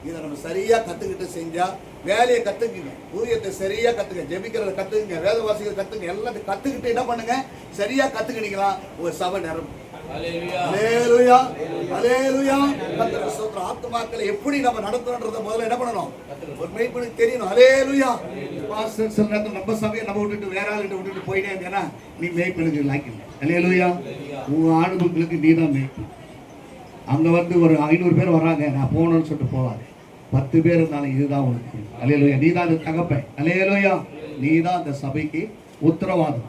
இதை நம்ம சரியா கத்துக்கிட்டு செஞ்சா வேலையை கத்துக்குங்க, ஊழியத்தை சரியா கத்துக்க, ஜெபிக்கிறத கத்துக்குங்க, வேத வாசிக்கிறத கத்துங்க, எல்லாத்தையும் கத்துக்கிட்டு என்ன பண்ணுங்க? சரியா கத்துக்கிட்டீங்களா உங்க சபை நிரம்பும். அல்லேலூயா. அல்லேலூயா. கர்த்தருக்கு ஸ்தோத்திரம். ஆத்துமாக்களை எப்படி நம்ம நடத்தணும்ன்றத முதல்ல என்ன பண்ணணும்? ஒரு மெய்ப்பனுக்கு தெரியணும். அல்லேலூயா. பாஸ்டர் சில நேரத்தில் நம்ம சபையை நம்ம விட்டுட்டு வேற ஆளுகிட்ட விட்டுட்டு போயிட்டே இருந்தேன்னா நீ மெய்ப்பனுக்கு லாக்கில்லை. அல்லேலூயா. உங்க ஆணுகளுக்கு நீ தான் மெய்ப்பன். அங்க வந்து ஒரு 500 பேர் வர்றாங்க, நான் போகணும்னு சொல்லிட்டு போவாரு. 10 பேர் இருந்தாலும் இதுதான் உனக்கு. அல்லேலூயா. நீ தான் அந்த தகப்பன். அல்லேலூயா. நீ தான் அந்த சபைக்கு உத்தரவாதம்.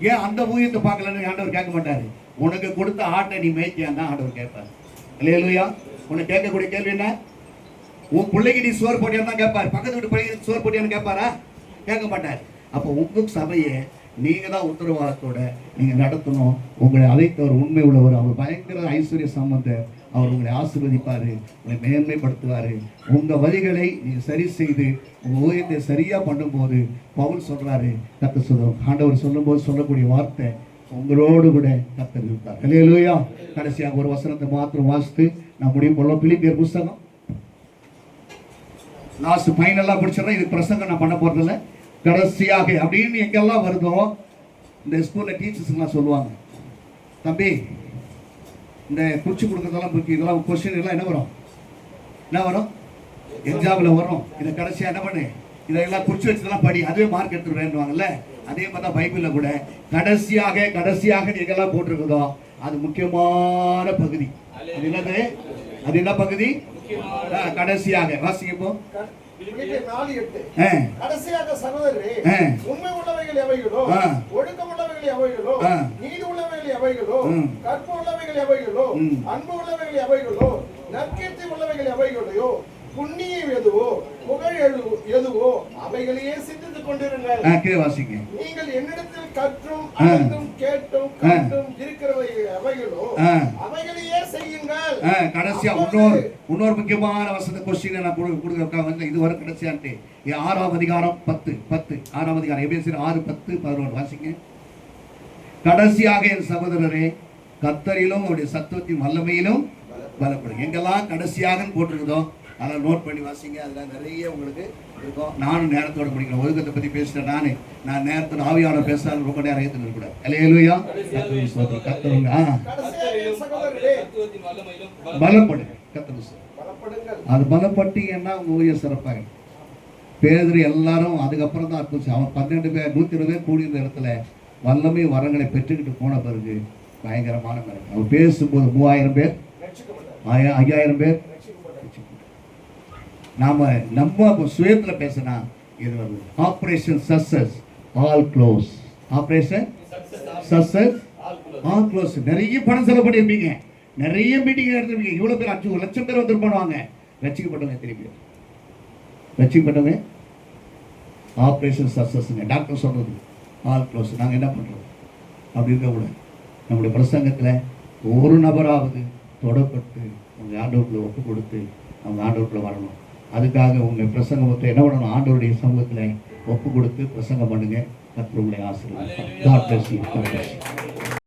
ஏன் அந்த ஊழியத்தை பார்க்கலன்னு ஆண்டவர் கேட்க மாட்டாரு. உனக்கு கொடுத்த ஆட்டை நீ மேய்க்கியான்னு தான் ஆண்டவர் கேட்பார். அல்லேலூயா. உனக்கு கேட்கக்கூடிய கேள்வி என்ன? உன் பிள்ளைக்கு நீ சோறு போட்டியான்னு தான் கேட்பாரு. பக்கத்து வீட்டு பிள்ளைக்கு சோறு போட்டியான்னு கேட்பாரா? கேட்க மாட்டார். அப்போ உங்க சபையை நீங்க தான் உத்தரவாதத்தோட நீங்க நடத்தணும். உங்களை அழைத்தவர் உண்மை உள்ளவர். அவர் பயங்கர ஐஸ்வர்ய சம்பந்தர். அவர் உங்களை ஆசீர்வதிப்பாரு, உங்களை மேன்மைப்படுத்துவாரு. உங்க வழிகளை நீங்க சரி செய்து உங்க ஊழியத்தை சரியா பண்ணும்போது பவுல் சொல்றாரு, கர்த்தர் சொல்லுவோம், ஆண்டவர் சொல்லும்போது சொல்லக்கூடிய வார்த்தை உங்களோடு கூட கர்த்தர் இருப்பார். அல்லேலூயா. கடைசியாக ஒரு வசனத்தை மாத்திரம் வாசித்து நான் முடியும் போல பிலிப்பியர் புஸ்தகம் லாஸ்ட் ஃபைனலாக பிடிச்சிடறேன். இது பிரசங்கம் நான் பண்ண போறதில்ல. கடைசியாக அப்படின்னு எங்கெல்லாம் வருதோ இந்த ஸ்கூலில் டீச்சர்ஸ்லாம் சொல்லுவாங்க, தம்பி இந்த குறிச்சு கொடுக்குறதெல்லாம் இதெல்லாம் கொஸ்டின் எல்லாம் என்ன வரும் எக்ஸாமில் வரும். இதை கடைசியாக என்ன பண்ணு, இதெல்லாம் குறிச்சு வச்சதெல்லாம் படி, அதுவே மார்க் எடுத்துருவேன்னுவாங்கல்ல. அதே மாதிரி தான் பைபிளில் கூட கடைசியாக எங்கெல்லாம் போட்டிருக்குதோ அது முக்கியமான பகுதி. அது என்னது? அது என்ன பகுதி? கடைசியாக வாசிக்கப்போ கடைசியாக சகோதரரே, உண்மை உள்ளவைகள் எவைகளோ, ஒழுக்கம் உள்ளவைகள் எவைகளோ, நீதி உள்ளவைகள் எவைகளோ, கற்பு உள்ளவைகள் எவைகளோ, அன்பு உள்ளவைகள் எவைகளோ, நற்கீர்த்தி உள்ளவைகள் எவைகளோ, புண்ணியம் எதுவோ, புகழ் எதுவோ அவைகளையே சிந்தித்துக் கொண்டிருங்கள். நீங்கள் என்னிடத்தில் கற்றும் அறிந்தும் கேட்டும் கண்டும் இருக்கிறவை எவைகளோ அவைகளையே செய்யுங்கள். கடைசியா இன்னொரு முக்கியமான வசந்த கொஸ்டின் நான் கொடுக்க இது வர கடைசியான்ட்டு 6ஆம் அதிகாரம் 10 6ஆம் அதிகாரம் எபேசியர் 6:10-11 வாசிங்க. கடைசியாக என் சகோதரரே, கர்த்தரிலும் அவருடைய சத்துவத்தின் வல்லமையிலும் பலப்படும். எங்கெல்லாம் கடைசியாக போட்டிருக்குதோ அதெல்லாம் நோட் பண்ணி வாசிங்க. அதெல்லாம் நிறைய உங்களுக்கு இருக்கும். நானும் நேரத்தோட முடிக்கிறேன். ஒழுக்கத்தை பற்றி பேசுகிறேன். நான் நேரத்தோட ஆவியாளர் பேசுறாரு, ரொம்ப நேரம் ஏற்றுன்னு கூட. அல்லேலூயா. கர்த்தருங்க பலப்படுங்க. அது பலப்பட்டீங்கன்னா உங்க ஊழியம் சிறப்பாக. பேதுரு எல்லாரும் அதுக்கப்புறம் தான் அற்புதம். அவன் 12 பேர் 120 பேர் கூடியிருந்த இடத்துல வல்லமை வரங்களை பெற்றுக்கிட்டு போன பிறகு பயங்கரமான மரம். அவர் பேசும்போது 3000 பேர் 5000 பேர். நம்ம சுயத்துல பேசினா இது வருது. Operation success all close. Operation success all close. நிறைய பணம் செலவு பண்ணியிருப்பீங்க, நிறைய மீட்டிங் எடுத்துருப்பீங்க. இவ்வளவு பேர் 5 லட்சம் பேர் வந்துருப்பானுவாங்க. ரட்சிக்கப்பட்டவங்க திருப்பி ரட்சிக்கப்பட்டவங்க ஆபரேஷன் சக்சஸ்ங்க. டாக்டர் சொல்றது ஆல் க்ளோஸ். நாங்கள் என்ன பண்றோம்? அப்படி இருக்கக்கூடாது. நம்முடைய பிரசங்கத்தில் ஒரு நபராவது தொடப்பட்டு அவங்க ஆண்டவர்களை ஒப்பு கொடுத்து அவங்க ஆண்டவர்களை வரணும். அதுக்காக உங்கள் பிரசங்கத்தை என்ன பண்ணணும்? ஆண்டவருடைய சமூகத்தில் ஒப்பு கொடுத்து பிரசங்கம் பண்ணுங்க. கர்த்தர் உங்களை ஆசீர்வதிப்பார். God bless you.